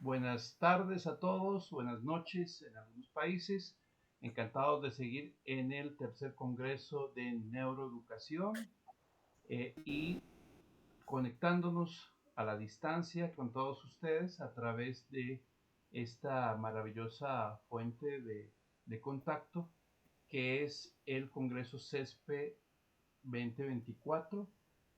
Buenas tardes a todos, buenas noches en algunos países. Encantados de seguir en el tercer Congreso de Neuroeducación y conectándonos a la distancia con todos ustedes a través de esta maravillosa fuente de contacto que es el Congreso CESPE 2024,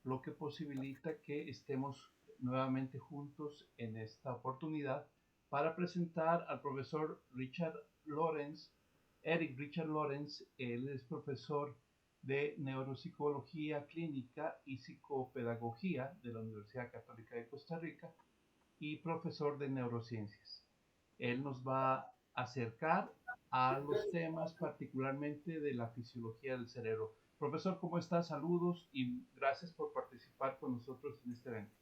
lo que posibilita que estemos nuevamente juntos en esta oportunidad para presentar al profesor Richard Lorenz, Eric Richard Lorenz. Él es profesor de Neuropsicología Clínica y Psicopedagogía de la Universidad Católica de Costa Rica y profesor de Neurociencias. Él nos va a acercar a los temas particularmente de la fisiología del cerebro. Profesor, ¿cómo está? Saludos y gracias por participar con nosotros en este evento.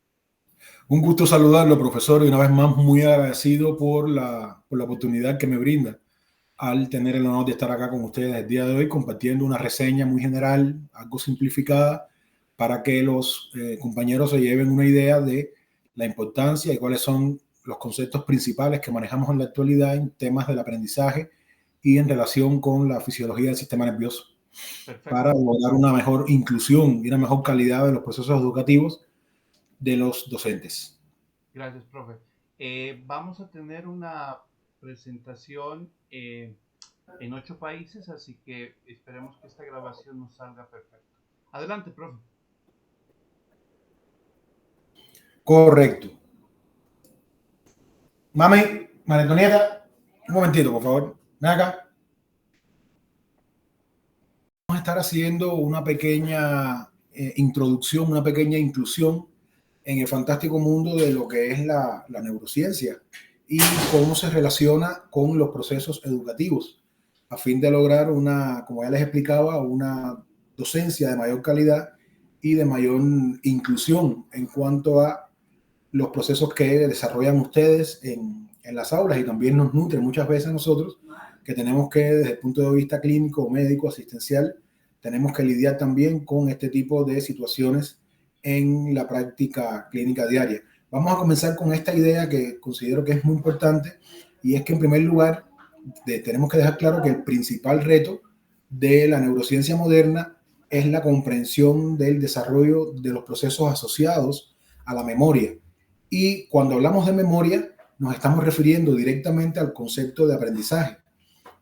Un gusto saludarlo, profesor, y una vez más muy agradecido por la oportunidad que me brinda al tener el honor de estar acá con ustedes el día de hoy compartiendo una reseña muy general, algo simplificada, para que los compañeros se lleven una idea de la importancia y cuáles son los conceptos principales que manejamos en la actualidad en temas del aprendizaje y en relación con la fisiología del sistema nervioso. Perfecto. Para lograr una mejor inclusión y una mejor calidad de los procesos educativos de los docentes. Gracias, profe. Vamos a tener una presentación en 8 países, así que esperemos que esta grabación nos salga perfecta. Adelante, profe. Correcto. Mami, María Antonieta, un momentito, por favor. Ven acá. Vamos a estar haciendo una pequeña introducción, una pequeña inclusión en el fantástico mundo de lo que es la neurociencia y cómo se relaciona con los procesos educativos, a fin de lograr como ya les explicaba, una docencia de mayor calidad y de mayor inclusión en cuanto a los procesos que desarrollan ustedes en las aulas, y también nos nutre muchas veces nosotros, que tenemos que, desde el punto de vista clínico, médico, asistencial, tenemos que lidiar también con este tipo de situaciones en la práctica clínica diaria. Vamos a comenzar con esta idea que considero que es muy importante, y es que en primer lugar tenemos que dejar claro que el principal reto de la neurociencia moderna es la comprensión del desarrollo de los procesos asociados a la memoria. Y cuando hablamos de memoria, nos estamos refiriendo directamente al concepto de aprendizaje,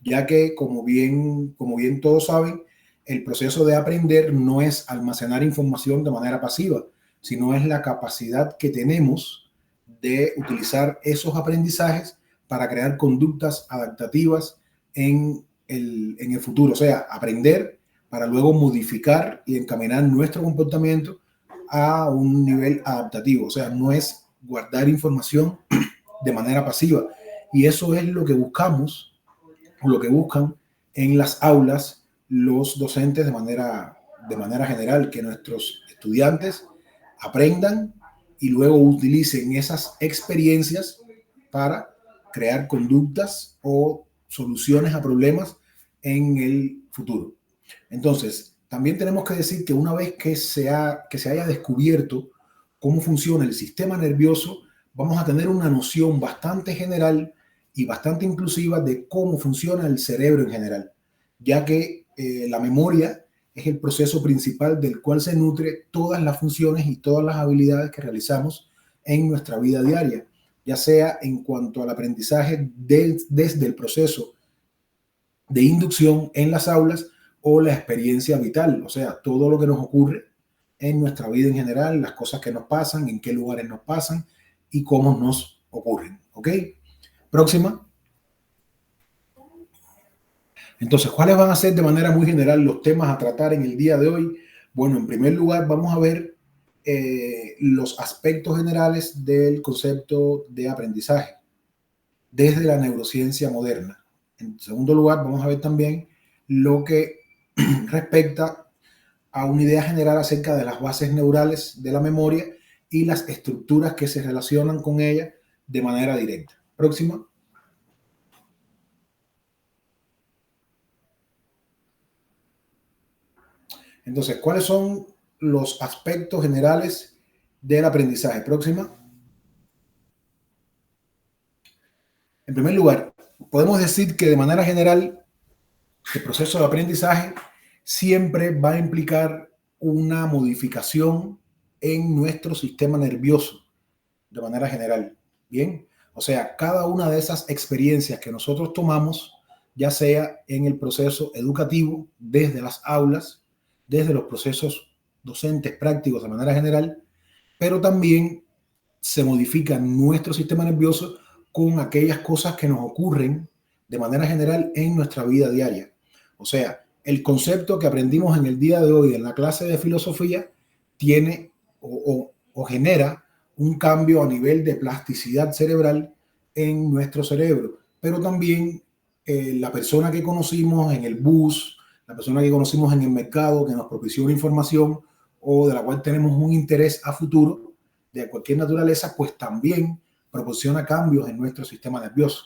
ya que, como bien todos saben, el proceso de aprender no es almacenar información de manera pasiva, sino es la capacidad que tenemos de utilizar esos aprendizajes para crear conductas adaptativas en el futuro. O sea, aprender para luego modificar y encaminar nuestro comportamiento a un nivel adaptativo. O sea, no es guardar información de manera pasiva. Y eso es lo que buscamos, o lo que buscan en las aulas los docentes de manera general, que nuestros estudiantes aprendan y luego utilicen esas experiencias para crear conductas o soluciones a problemas en el futuro. Entonces, también tenemos que decir que una vez que se haya descubierto cómo funciona el sistema nervioso, vamos a tener una noción bastante general y bastante inclusiva de cómo funciona el cerebro en general, ya que la memoria es el proceso principal del cual se nutre todas las funciones y todas las habilidades que realizamos en nuestra vida diaria, ya sea en cuanto al aprendizaje desde el proceso de inducción en las aulas o la experiencia vital, o sea, todo lo que nos ocurre en nuestra vida en general, las cosas que nos pasan, en qué lugares nos pasan y cómo nos ocurren. ¿Ok? Próxima. Entonces, ¿cuáles van a ser de manera muy general los temas a tratar en el día de hoy? Bueno, en primer lugar, vamos a ver los aspectos generales del concepto de aprendizaje desde la neurociencia moderna. En segundo lugar, vamos a ver también lo que respecta a una idea general acerca de las bases neurales de la memoria y las estructuras que se relacionan con ella de manera directa. Próxima. Entonces, ¿cuáles son los aspectos generales del aprendizaje? Próxima. En primer lugar, podemos decir que de manera general el proceso de aprendizaje siempre va a implicar una modificación en nuestro sistema nervioso, de manera general. Bien, o sea, cada una de esas experiencias que nosotros tomamos, ya sea en el proceso educativo, desde las aulas, desde los procesos docentes prácticos de manera general, pero también se modifica nuestro sistema nervioso con aquellas cosas que nos ocurren de manera general en nuestra vida diaria. O sea, el concepto que aprendimos en el día de hoy en la clase de filosofía tiene o genera un cambio a nivel de plasticidad cerebral en nuestro cerebro, pero también la persona que conocimos en el bus, la persona que conocimos en el mercado, que nos propició una información o de la cual tenemos un interés a futuro de cualquier naturaleza, pues también proporciona cambios en nuestro sistema nervioso.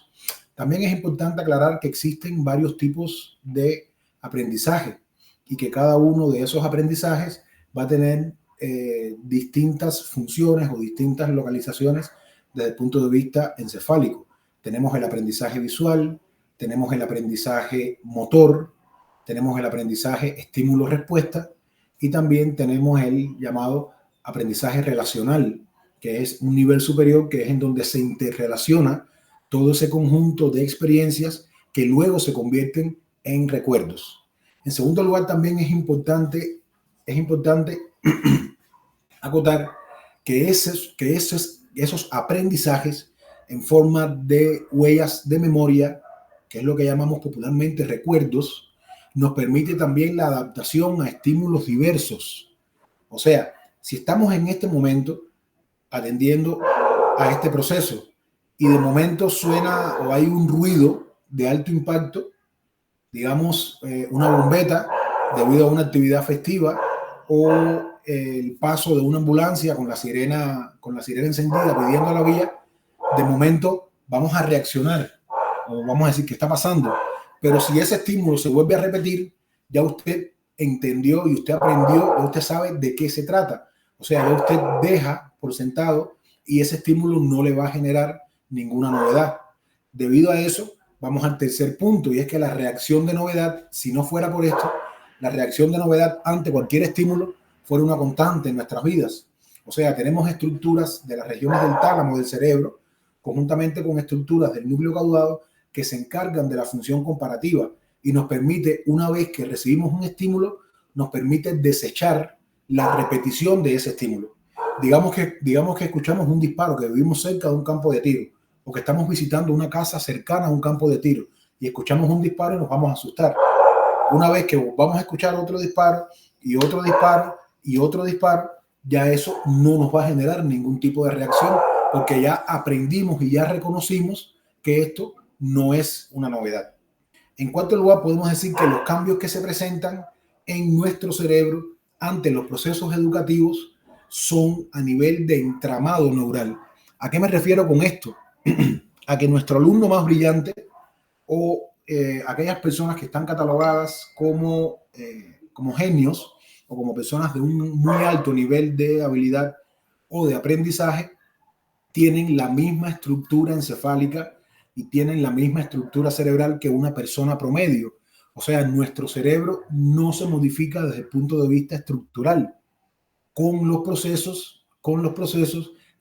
También es importante aclarar que existen varios tipos de aprendizaje y que cada uno de esos aprendizajes va a tener distintas funciones o distintas localizaciones desde el punto de vista encefálico. Tenemos el aprendizaje visual, tenemos el aprendizaje motor, tenemos el aprendizaje estímulo-respuesta y también tenemos el llamado aprendizaje relacional, que es un nivel superior, que es en donde se interrelaciona todo ese conjunto de experiencias que luego se convierten en recuerdos. En segundo lugar, también es importante acotar que esos aprendizajes en forma de huellas de memoria, que es lo que llamamos popularmente recuerdos, nos permite también la adaptación a estímulos diversos. O sea, si estamos en este momento atendiendo a este proceso y de momento suena o hay un ruido de alto impacto, digamos una bombeta debido a una actividad festiva o el paso de una ambulancia con la sirena encendida pidiendo la vía, de momento vamos a reaccionar o vamos a decir qué está pasando. Pero si ese estímulo se vuelve a repetir, ya usted entendió y usted aprendió, ya usted sabe de qué se trata. O sea, ya usted deja por sentado y ese estímulo no le va a generar ninguna novedad. Debido a eso, vamos al tercer punto, y es que la reacción de novedad, si no fuera por esto, la reacción de novedad ante cualquier estímulo fuera una constante en nuestras vidas. O sea, tenemos estructuras de las regiones del tálamo del cerebro, conjuntamente con estructuras del núcleo caudado, que se encargan de la función comparativa y nos permite, una vez que recibimos un estímulo, nos permite desechar la repetición de ese estímulo. Digamos que escuchamos un disparo, que vivimos cerca de un campo de tiro, o que estamos visitando una casa cercana a un campo de tiro y escuchamos un disparo y nos vamos a asustar. Una vez que vamos a escuchar otro disparo y otro disparo y otro disparo, ya eso no nos va a generar ningún tipo de reacción, porque ya aprendimos y ya reconocimos que esto no es una novedad. En cuarto lugar, podemos decir que los cambios que se presentan en nuestro cerebro ante los procesos educativos son a nivel de entramado neural. ¿A qué me refiero con esto? A que nuestro alumno más brillante o aquellas personas que están catalogadas como genios o como personas de un muy alto nivel de habilidad o de aprendizaje, tienen la misma estructura encefálica y tienen la misma estructura cerebral que una persona promedio. O sea, nuestro cerebro no se modifica desde el punto de vista estructural. Con los procesos,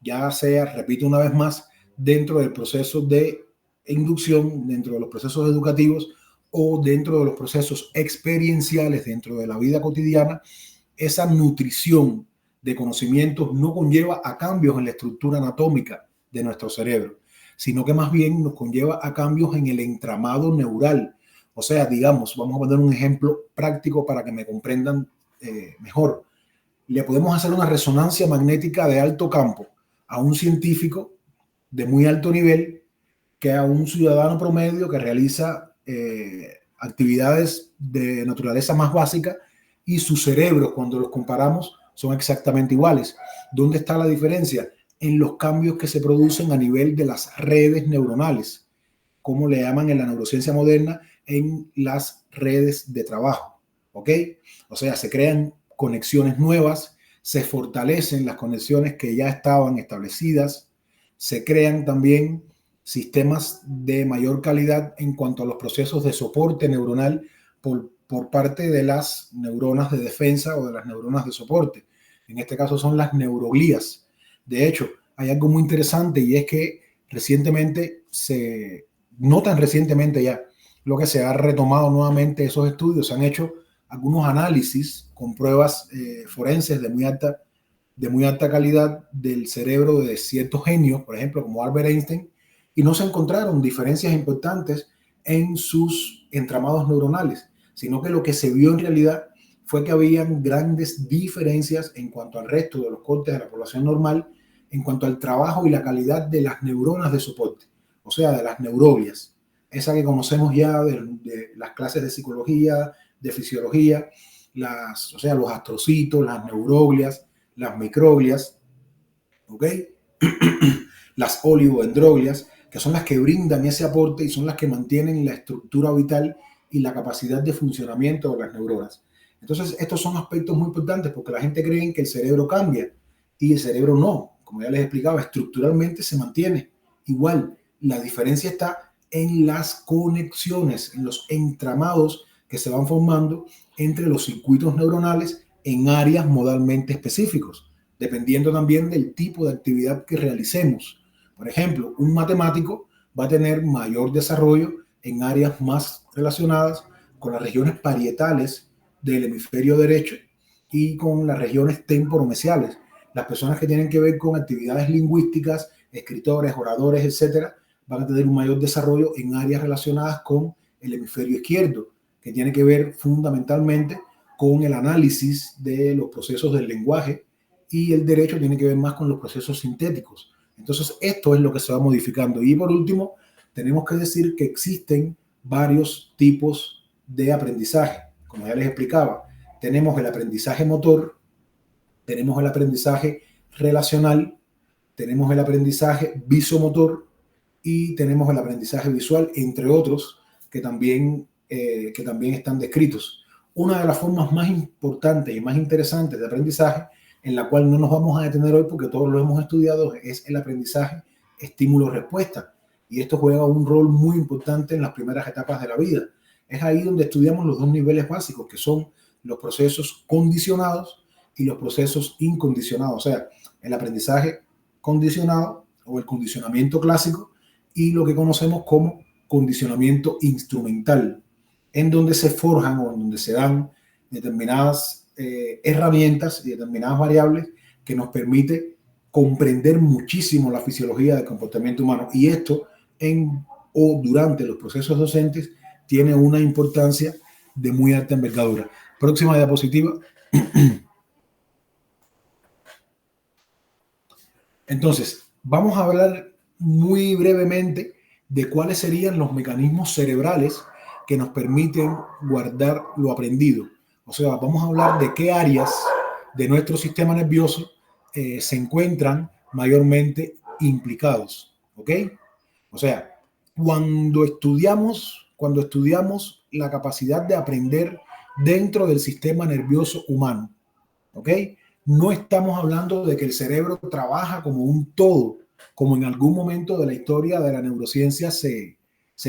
ya sea, repito una vez más, dentro del proceso de inducción, dentro de los procesos educativos o dentro de los procesos experienciales dentro de la vida cotidiana, esa nutrición de conocimientos no conlleva a cambios en la estructura anatómica de nuestro cerebro, sino que más bien nos conlleva a cambios en el entramado neural. O sea, digamos, vamos a poner un ejemplo práctico para que me comprendan mejor. Le podemos hacer una resonancia magnética de alto campo a un científico de muy alto nivel que a un ciudadano promedio que realiza actividades de naturaleza más básica, y sus cerebros, cuando los comparamos, son exactamente iguales. ¿Dónde está la diferencia? En los cambios que se producen a nivel de las redes neuronales, como le llaman en la neurociencia moderna, en las redes de trabajo. ¿Ok? O sea, se crean conexiones nuevas, se fortalecen las conexiones que ya estaban establecidas, se crean también sistemas de mayor calidad en cuanto a los procesos de soporte neuronal por parte de las neuronas de defensa o de las neuronas de soporte. En este caso son las neuroglías. De hecho, hay algo muy interesante y es que recientemente, no tan recientemente ya, lo que se ha retomado nuevamente esos estudios, se han hecho algunos análisis con pruebas forenses de muy alta calidad del cerebro de ciertos genios, por ejemplo, como Albert Einstein, y no se encontraron diferencias importantes en sus entramados neuronales, sino que lo que se vio en realidad fue que habían grandes diferencias en cuanto al resto de los cortes de la población normal, en cuanto al trabajo y la calidad de las neuronas de soporte, o sea, de las neuroglias, esa que conocemos ya de las clases de psicología, de fisiología, o sea, los astrocitos, las neuroglias, las microglias, ¿ok? Las oligodendroglias, que son las que brindan ese aporte y son las que mantienen la estructura vital y la capacidad de funcionamiento de las neuronas. Entonces, estos son aspectos muy importantes porque la gente cree que el cerebro cambia y el cerebro no. Como ya les explicaba, estructuralmente se mantiene igual. La diferencia está en las conexiones, en los entramados que se van formando entre los circuitos neuronales en áreas modalmente específicos, dependiendo también del tipo de actividad que realicemos. Por ejemplo, un matemático va a tener mayor desarrollo en áreas más relacionadas con las regiones parietales del hemisferio derecho y con las regiones temporomesiales. Las personas que tienen que ver con actividades lingüísticas, escritores, oradores, etcétera, van a tener un mayor desarrollo en áreas relacionadas con el hemisferio izquierdo, que tiene que ver fundamentalmente con el análisis de los procesos del lenguaje, y el derecho tiene que ver más con los procesos sintéticos. Entonces, esto es lo que se va modificando. Y por último, tenemos que decir que existen varios tipos de aprendizaje. Como ya les explicaba, tenemos el aprendizaje motor, tenemos el aprendizaje relacional, tenemos el aprendizaje visomotor y tenemos el aprendizaje visual, entre otros, que también están descritos. Una de las formas más importantes y más interesantes de aprendizaje, en la cual no nos vamos a detener hoy porque todos lo hemos estudiado, es el aprendizaje estímulo-respuesta. Y esto juega un rol muy importante en las primeras etapas de la vida. Es ahí donde estudiamos los dos niveles básicos, que son los procesos condicionados y los procesos incondicionados. O sea, el aprendizaje condicionado o el condicionamiento clásico y lo que conocemos como condicionamiento instrumental, en donde se forjan o en donde se dan determinadas herramientas y determinadas variables que nos permite comprender muchísimo la fisiología del comportamiento humano. Y esto durante los procesos docentes tiene una importancia de muy alta envergadura. Próxima diapositiva. Entonces, vamos a hablar muy brevemente de cuáles serían los mecanismos cerebrales que nos permiten guardar lo aprendido. O sea, vamos a hablar de qué áreas de nuestro sistema nervioso se encuentran mayormente implicados. ¿Ok? O sea, cuando estudiamos la capacidad de aprender dentro del sistema nervioso humano, ¿ok? No estamos hablando de que el cerebro trabaja como un todo, como en algún momento de la historia de la neurociencia se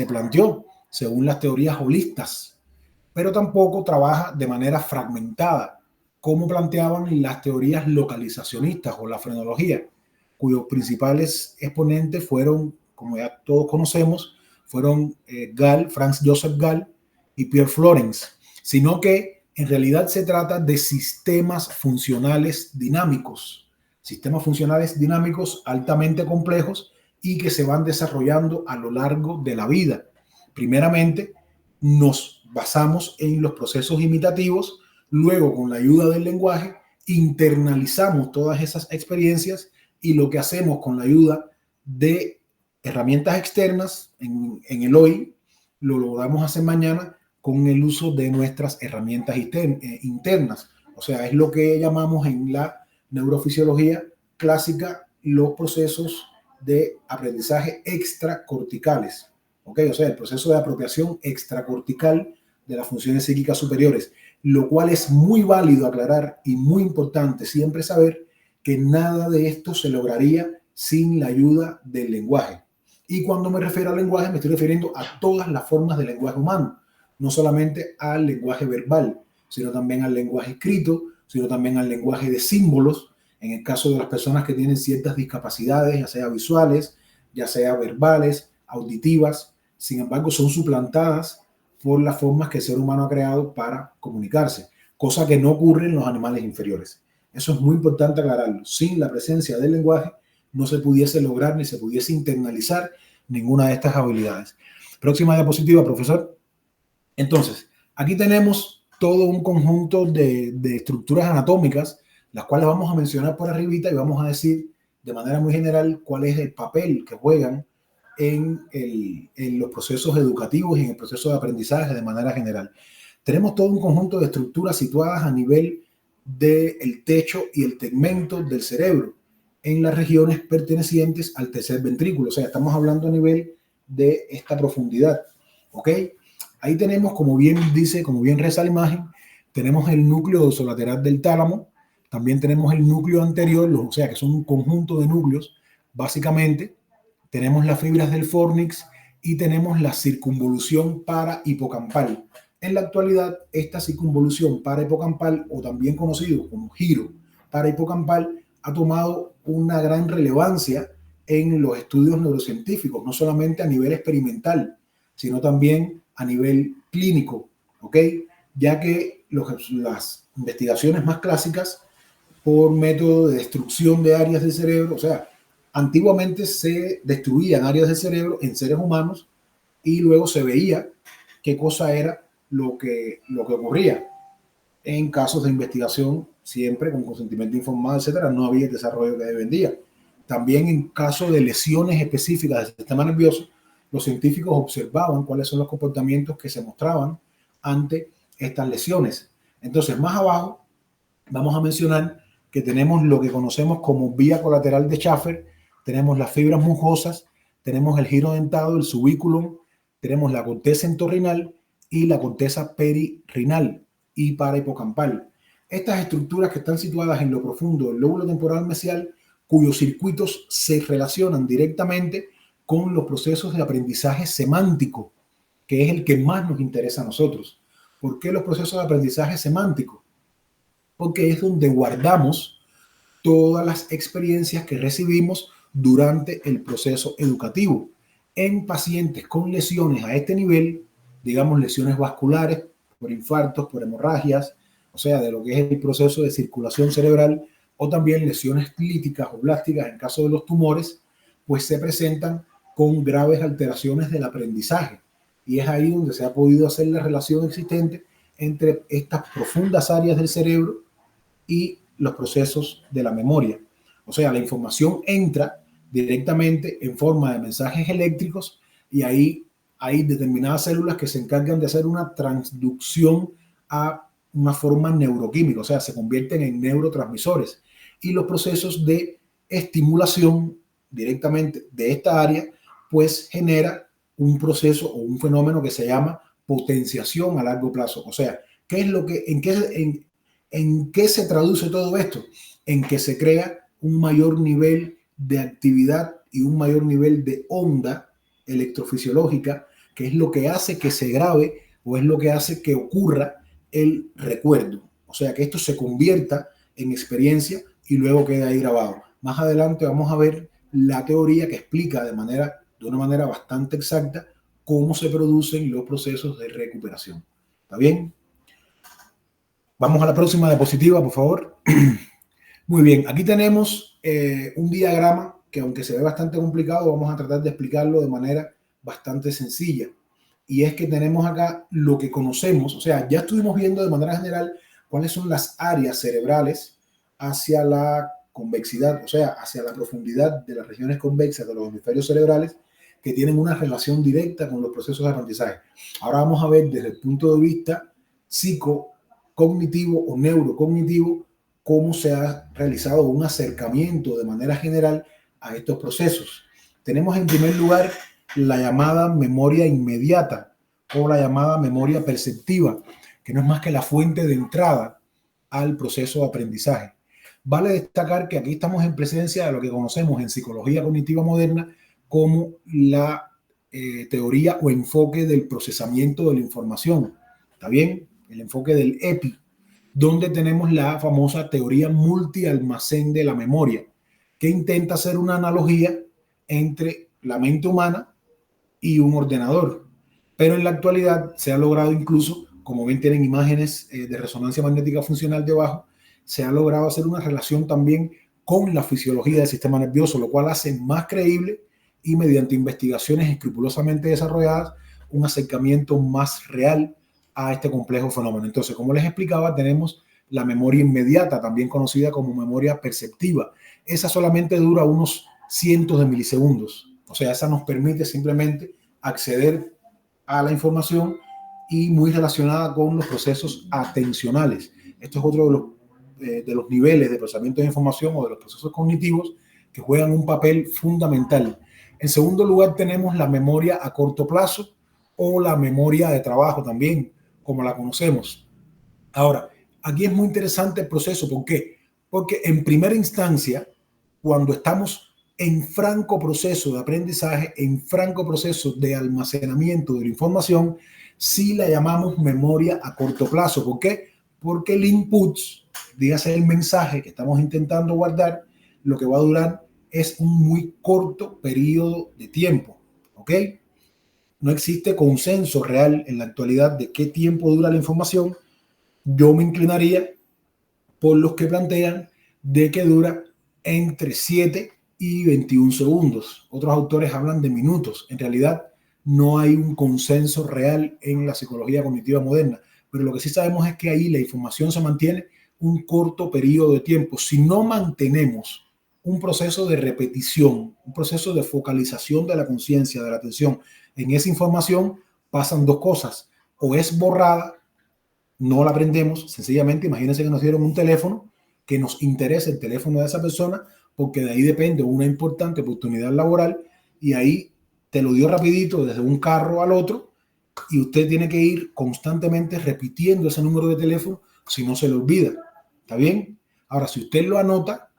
planteó, según las teorías holistas, pero tampoco trabaja de manera fragmentada, como planteaban las teorías localizacionistas o la frenología, cuyos principales exponentes fueron, como ya todos conocemos, fueron Franz Joseph Gall y Pierre Florence, sino que en realidad se trata de sistemas funcionales dinámicos altamente complejos y que se van desarrollando a lo largo de la vida. Primeramente, nos basamos en los procesos imitativos, luego con la ayuda del lenguaje internalizamos todas esas experiencias y lo que hacemos con la ayuda de herramientas externas en el hoy, lo logramos hacer mañana con el uso de nuestras herramientas internas. O sea, es lo que llamamos en la neurofisiología clásica los procesos de aprendizaje extracorticales. ¿Ok? O sea, el proceso de apropiación extracortical de las funciones psíquicas superiores, lo cual es muy válido aclarar y muy importante siempre saber que nada de esto se lograría sin la ayuda del lenguaje. Y cuando me refiero al lenguaje, me estoy refiriendo a todas las formas del lenguaje humano, no solamente al lenguaje verbal, sino también al lenguaje escrito, sino también al lenguaje de símbolos, en el caso de las personas que tienen ciertas discapacidades, ya sea visuales, ya sea verbales, auditivas. Sin embargo, son suplantadas por las formas que el ser humano ha creado para comunicarse, cosa que no ocurre en los animales inferiores. Eso es muy importante aclararlo. Sin la presencia del lenguaje no se pudiese lograr ni se pudiese internalizar ninguna de estas habilidades. Próxima diapositiva, profesor. Entonces, aquí tenemos todo un conjunto de estructuras anatómicas, las cuales vamos a mencionar por arribita y vamos a decir de manera muy general cuál es el papel que juegan en los procesos educativos y en el proceso de aprendizaje de manera general. Tenemos todo un conjunto de estructuras situadas a nivel del techo y el tegmento del cerebro en las regiones pertenecientes al tercer ventrículo. O sea, estamos hablando a nivel de esta profundidad. ¿Ok? Ahí tenemos, como bien dice, como bien reza la imagen, tenemos el núcleo dorsolateral del tálamo, también tenemos el núcleo anterior, o sea, que son un conjunto de núcleos, básicamente. Tenemos las fibras del fórnix y tenemos la circunvolución parahipocampal. En la actualidad, esta circunvolución parahipocampal, o también conocido como giro parahipocampal, ha tomado una gran relevancia en los estudios neurocientíficos, no solamente a nivel experimental, sino también a nivel clínico, ¿ok? Ya que las investigaciones más clásicas por método de destrucción de áreas del cerebro, o sea, antiguamente se destruían áreas del cerebro en seres humanos y luego se veía qué cosa era lo que ocurría. En casos de investigación, siempre con consentimiento informado, etcétera, no había el desarrollo que hoy en día. También en caso de lesiones específicas del sistema nervioso, los científicos observaban cuáles son los comportamientos que se mostraban ante estas lesiones. Entonces, más abajo, vamos a mencionar que tenemos lo que conocemos como vía colateral de Schaffer, tenemos las fibras mucosas, tenemos el giro dentado, el subículum, tenemos la corteza entorrinal y la corteza peririnal y parahipocampal. Estas estructuras que están situadas en lo profundo del lóbulo temporal mesial, cuyos circuitos se relacionan directamente con los procesos de aprendizaje semántico, que es el que más nos interesa a nosotros. ¿Por qué los procesos de aprendizaje semántico? Porque es donde guardamos todas las experiencias que recibimos durante el proceso educativo. En pacientes con lesiones a este nivel, digamos lesiones vasculares, por infartos, por hemorragias, o sea, de lo que es el proceso de circulación cerebral, o también lesiones clíticas o blásticas en caso de los tumores, pues se presentan con graves alteraciones del aprendizaje. Y es ahí donde se ha podido hacer la relación existente entre estas profundas áreas del cerebro y los procesos de la memoria. O sea, la información entra directamente en forma de mensajes eléctricos y ahí hay determinadas células que se encargan de hacer una transducción a una forma neuroquímica, o sea, se convierten en neurotransmisores. Y los procesos de estimulación directamente de esta área, pues genera un proceso o un fenómeno que se llama potenciación a largo plazo. O sea, ¿qué es lo que, ¿en qué se traduce todo esto? En que se crea un mayor nivel de actividad y un mayor nivel de onda electrofisiológica, que es lo que hace que se grabe o es lo que hace que ocurra el recuerdo. O sea, que esto se convierta en experiencia y luego queda ahí grabado. Más adelante vamos a ver la teoría que explica de una manera bastante exacta cómo se producen los procesos de recuperación. ¿Está bien? Vamos a la próxima diapositiva, por favor. Muy bien, aquí tenemos un diagrama que, aunque se ve bastante complicado, vamos a tratar de explicarlo de manera bastante sencilla. Y es que tenemos acá lo que conocemos, o sea, ya estuvimos viendo de manera general cuáles son las áreas cerebrales hacia la convexidad, o sea, hacia la profundidad de las regiones convexas de los hemisferios cerebrales que tienen una relación directa con los procesos de aprendizaje. Ahora vamos a ver desde el punto de vista psicocognitivo o neurocognitivo cómo se ha realizado un acercamiento de manera general a estos procesos. Tenemos en primer lugar la llamada memoria inmediata o la llamada memoria perceptiva, que no es más que la fuente de entrada al proceso de aprendizaje. Vale destacar que aquí estamos en presencia de lo que conocemos en psicología cognitiva moderna como la teoría o enfoque del procesamiento de la información. ¿Está bien? El enfoque del EPI, donde tenemos la famosa teoría multialmacén de la memoria, que intenta hacer una analogía entre la mente humana y un ordenador. Pero en la actualidad se ha logrado incluso, como ven tienen imágenes de resonancia magnética funcional debajo, se ha logrado hacer una relación también con la fisiología del sistema nervioso, lo cual hace más creíble y mediante investigaciones escrupulosamente desarrolladas un acercamiento más real a este complejo fenómeno. Entonces, como les explicaba, tenemos la memoria inmediata, también conocida como memoria perceptiva. Esa solamente dura unos cientos de milisegundos. O sea, esa nos permite simplemente acceder a la información y muy relacionada con los procesos atencionales. Esto es otro de los niveles de procesamiento de información o de los procesos cognitivos que juegan un papel fundamental. En segundo lugar, tenemos la memoria a corto plazo o la memoria de trabajo también, como la conocemos. Ahora, aquí es muy interesante el proceso. ¿Por qué? Porque en primera instancia, cuando estamos en franco proceso de aprendizaje, en franco proceso de almacenamiento de la información, sí la llamamos memoria a corto plazo. ¿Por qué? Porque el input, dígase el mensaje que estamos intentando guardar, lo que va a durar es un muy corto periodo de tiempo. ¿Ok? No existe consenso real en la actualidad de qué tiempo dura la información. Yo me inclinaría por los que plantean de que dura entre 7 y 21 segundos. Otros autores hablan de minutos. En realidad no hay un consenso real en la psicología cognitiva moderna, pero lo que sí sabemos es que ahí la información se mantiene un corto periodo de tiempo. Si no mantenemos un proceso de repetición, un proceso de focalización de la conciencia, de la atención en esa información, pasan dos cosas: o es borrada, no la aprendemos, sencillamente imagínense que nos dieron un teléfono, que nos interesa el teléfono de esa persona, porque de ahí depende una importante oportunidad laboral, y ahí te lo dio rapidito desde un carro al otro, y usted tiene que ir constantemente repitiendo ese número de teléfono, si no se le olvida. ¿Está bien? Ahora, si usted lo anota,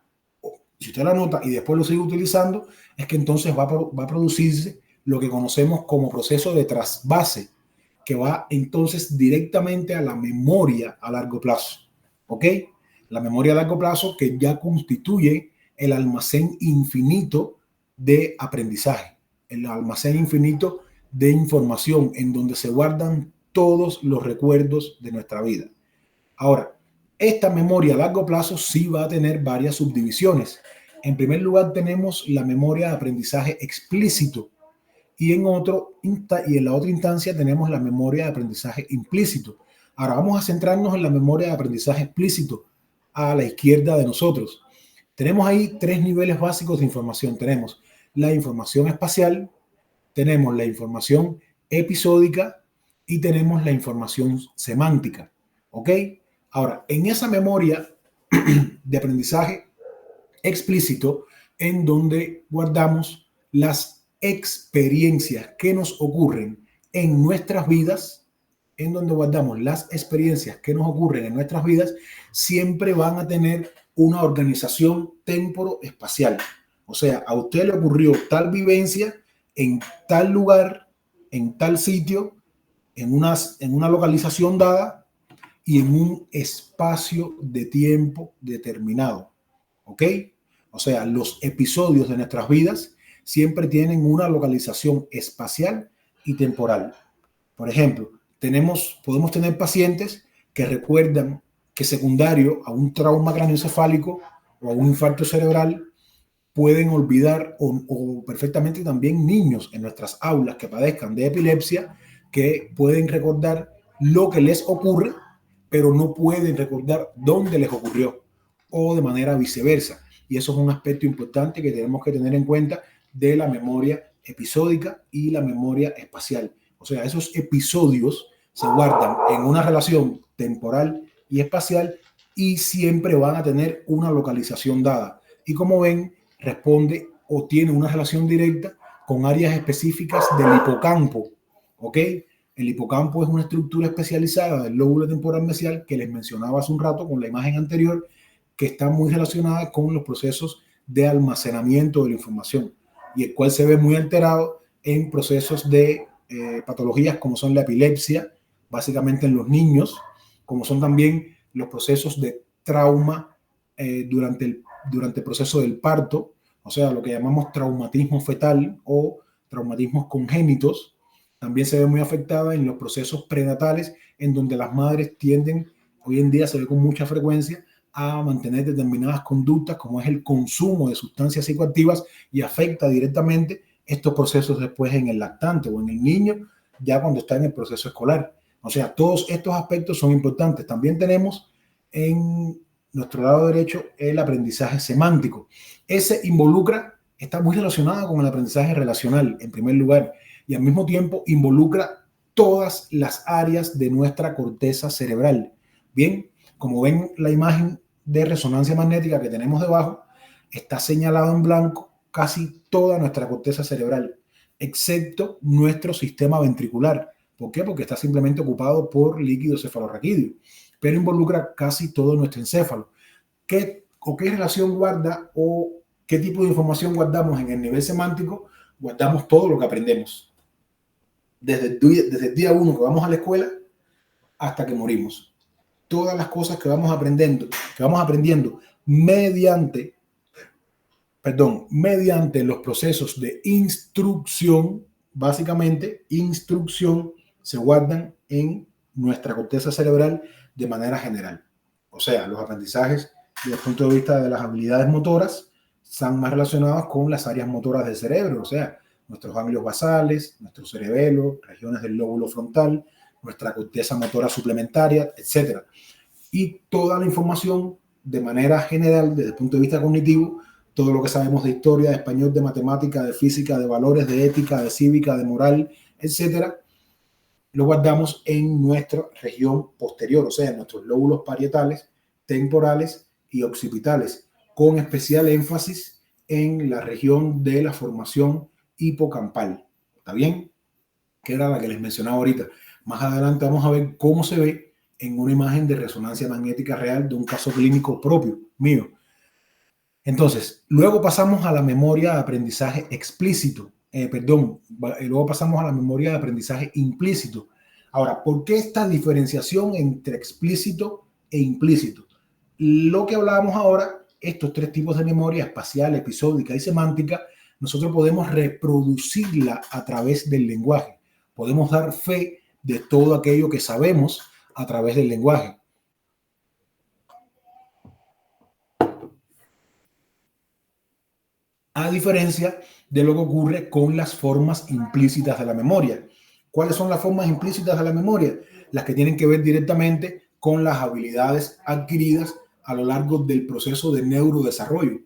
y después lo sigue utilizando, es que entonces va a producirse lo que conocemos como proceso de trasvase, que va entonces directamente a la memoria a largo plazo. ¿Ok? La memoria a largo plazo que ya constituye el almacén infinito de aprendizaje, el almacén infinito de información en donde se guardan todos los recuerdos de nuestra vida. Ahora, esta memoria a largo plazo sí va a tener varias subdivisiones. En primer lugar, tenemos la memoria de aprendizaje explícito, y en la otra instancia tenemos la memoria de aprendizaje implícito. Ahora vamos a centrarnos en la memoria de aprendizaje explícito, a la izquierda de nosotros. Tenemos ahí tres niveles básicos de información. Tenemos la información espacial, tenemos la información episódica y tenemos la información semántica. ¿Ok? Ahora, en esa memoria de aprendizaje explícito, en donde guardamos las experiencias que nos ocurren en nuestras vidas, en donde guardamos las experiencias que nos ocurren en nuestras vidas, siempre van a tener una organización temporoespacial. O sea, a usted le ocurrió tal vivencia en tal lugar, en tal sitio, en una localización dada y en un espacio de tiempo determinado. ¿Ok? O sea, los episodios de nuestras vidas siempre tienen una localización espacial y temporal. Por ejemplo, podemos tener pacientes que recuerdan que secundario a un trauma craneoencefálico o a un infarto cerebral pueden olvidar, o perfectamente también niños en nuestras aulas que padezcan de epilepsia, que pueden recordar lo que les ocurre, pero no pueden recordar dónde les ocurrió, o de manera viceversa. Y eso es un aspecto importante que tenemos que tener en cuenta de la memoria episódica y la memoria espacial. O sea, esos episodios se guardan en una relación temporal y espacial y siempre van a tener una localización dada. Y como ven, responde o tiene una relación directa con áreas específicas del hipocampo. ¿Ok? El hipocampo es una estructura especializada del lóbulo temporal mesial que les mencionaba hace un rato con la imagen anterior, que está muy relacionada con los procesos de almacenamiento de la información. y el cual se ve muy alterado en procesos de patologías como son la epilepsia, básicamente en los niños, como son también los procesos de trauma durante el proceso del parto, o sea, lo que llamamos traumatismo fetal o traumatismos congénitos. También se ve muy afectada en los procesos prenatales, en donde las madres tienden, hoy en día se ve con mucha frecuencia, a mantener determinadas conductas, como es el consumo de sustancias psicoactivas, y afecta directamente estos procesos después en el lactante o en el niño, ya cuando está en el proceso escolar. O sea, todos estos aspectos son importantes. También tenemos en nuestro lado derecho el aprendizaje semántico. Ese está muy relacionado con el aprendizaje relacional, en primer lugar, y al mismo tiempo involucra todas las áreas de nuestra corteza cerebral. Bien, como ven la imagen de resonancia magnética que tenemos debajo, está señalado en blanco casi toda nuestra corteza cerebral, excepto nuestro sistema ventricular. ¿Por qué? Porque está simplemente ocupado por líquido cefalorraquídeo, pero involucra casi todo nuestro encéfalo. ¿Qué relación guarda o qué tipo de información guardamos en el nivel semántico? Guardamos todo lo que aprendemos. Desde el día 1 que vamos a la escuela hasta que morimos. Todas las cosas que vamos aprendiendo mediante los procesos de instrucción, básicamente instrucción, se guardan en nuestra corteza cerebral de manera general. O sea, los aprendizajes desde el punto de vista de las habilidades motoras están más relacionados con las áreas motoras del cerebro, o sea, nuestros ganglios basales, nuestro cerebelo, regiones del lóbulo frontal, nuestra corteza motora suplementaria, etc. Y toda la información de manera general, desde el punto de vista cognitivo, todo lo que sabemos de historia, de español, de matemática, de física, de valores, de ética, de cívica, de moral, etc., lo guardamos en nuestra región posterior, o sea, en nuestros lóbulos parietales, temporales y occipitales, con especial énfasis en la región de la formación hipocampal. ¿Está bien? Que era la que les mencionaba ahorita. Más adelante vamos a ver cómo se ve en una imagen de resonancia magnética real de un caso clínico propio, mío. Entonces, luego pasamos a la memoria de aprendizaje explícito. Luego pasamos a la memoria de aprendizaje implícito. Ahora, ¿por qué esta diferenciación entre explícito e implícito? Lo que hablábamos ahora, estos tres tipos de memoria, espacial, episódica y semántica, nosotros podemos reproducirla a través del lenguaje. Podemos dar fe de todo aquello que sabemos a través del lenguaje. A diferencia de lo que ocurre con las formas implícitas de la memoria. ¿Cuáles son las formas implícitas de la memoria? Las que tienen que ver directamente con las habilidades adquiridas a lo largo del proceso de neurodesarrollo.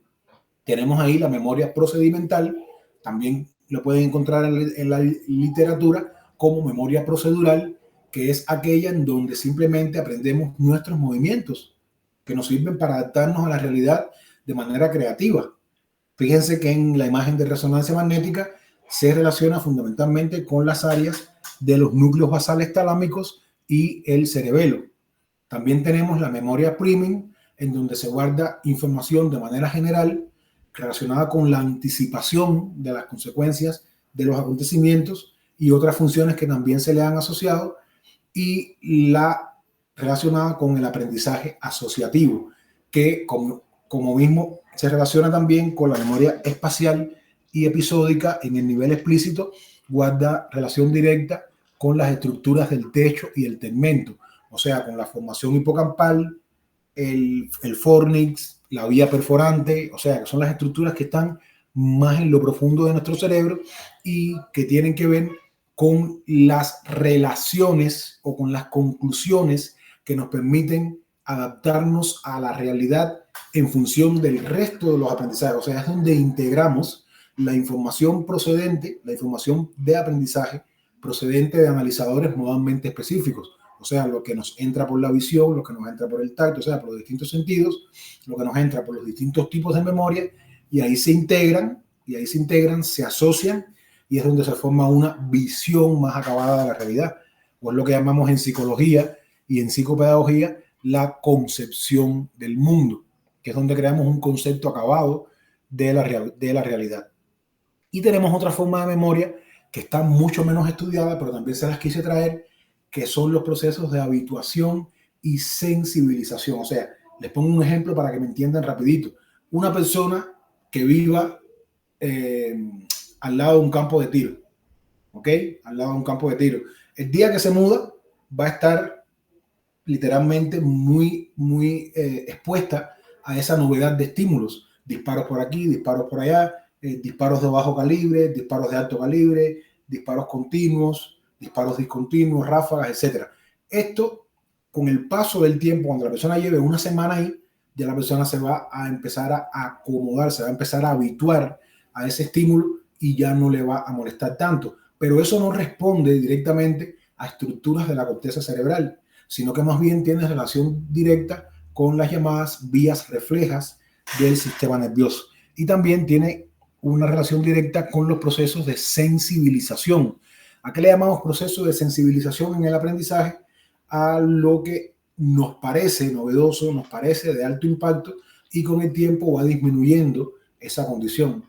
Tenemos ahí la memoria procedimental, también lo pueden encontrar en la literatura como memoria procedural, que es aquella en donde simplemente aprendemos nuestros movimientos, que nos sirven para adaptarnos a la realidad de manera creativa. Fíjense que en la imagen de resonancia magnética se relaciona fundamentalmente con las áreas de los núcleos basales talámicos y el cerebelo. También tenemos la memoria priming, en donde se guarda información de manera general relacionada con la anticipación de las consecuencias de los acontecimientos y otras funciones que también se le han asociado, y la relacionada con el aprendizaje asociativo, que como mismo se relaciona también con la memoria espacial y episódica. En el nivel explícito guarda relación directa con las estructuras del techo y el tegmento, o sea, con la formación hipocampal, el fornix, la vía perforante, o sea, que son las estructuras que están más en lo profundo de nuestro cerebro y que tienen que ver con las relaciones o con las conclusiones que nos permiten adaptarnos a la realidad en función del resto de los aprendizajes. O sea, es donde integramos la información procedente, la información de aprendizaje procedente de analizadores modalmente específicos. O sea, lo que nos entra por la visión, lo que nos entra por el tacto, o sea, por los distintos sentidos, lo que nos entra por los distintos tipos de memoria, y ahí se integran, se asocian, y es donde se forma una visión más acabada de la realidad, o es lo que llamamos en psicología y en psicopedagogía la concepción del mundo, que es donde creamos un concepto acabado de la realidad. Y tenemos otra forma de memoria que está mucho menos estudiada, pero también se las quise traer, que son los procesos de habituación y sensibilización. O sea, les pongo un ejemplo para que me entiendan rapidito. Una persona que viva al lado de un campo de tiro, ¿ok? Al lado de un campo de tiro. El día que se muda va a estar literalmente muy expuesta a esa novedad de estímulos. Disparos por aquí, disparos por allá, disparos de bajo calibre, disparos de alto calibre, disparos continuos, disparos discontinuos, ráfagas, etcétera. Esto, con el paso del tiempo, cuando la persona lleve una semana ahí, ya la persona se va a empezar a acomodar, se va a empezar a habituar a ese estímulo y ya no le va a molestar tanto. Pero eso no responde directamente a estructuras de la corteza cerebral, sino que más bien tiene relación directa con las llamadas vías reflejas del sistema nervioso. Y también tiene una relación directa con los procesos de sensibilización. ¿A qué le llamamos proceso de sensibilización en el aprendizaje? A lo que nos parece novedoso, nos parece de alto impacto y con el tiempo va disminuyendo esa condición.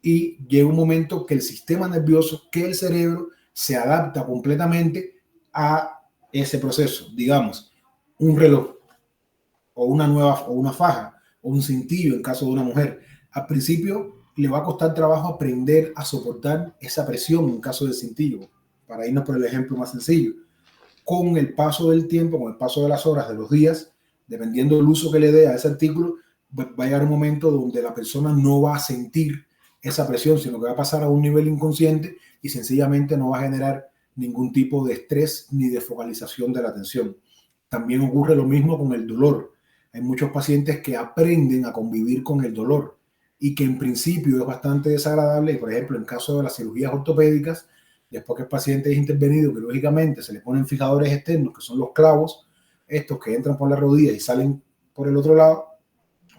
Y llega un momento que el sistema nervioso, que el cerebro, se adapta completamente a ese proceso. Digamos, un reloj o una faja o un cintillo en caso de una mujer. Al principio le va a costar trabajo aprender a soportar esa presión en caso del cintillo, para irnos por el ejemplo más sencillo. Con el paso del tiempo, con el paso de las horas, de los días, dependiendo del uso que le dé a ese artículo, va a llegar un momento donde la persona no va a sentir esa presión, sino que va a pasar a un nivel inconsciente y sencillamente no va a generar ningún tipo de estrés ni de focalización de la atención. También ocurre lo mismo con el dolor. Hay muchos pacientes que aprenden a convivir con el dolor y que en principio es bastante desagradable. Y por ejemplo, en caso de las cirugías ortopédicas, después que el paciente es intervenido quirúrgicamente, se le ponen fijadores externos, que son los clavos, estos que entran por la rodilla y salen por el otro lado,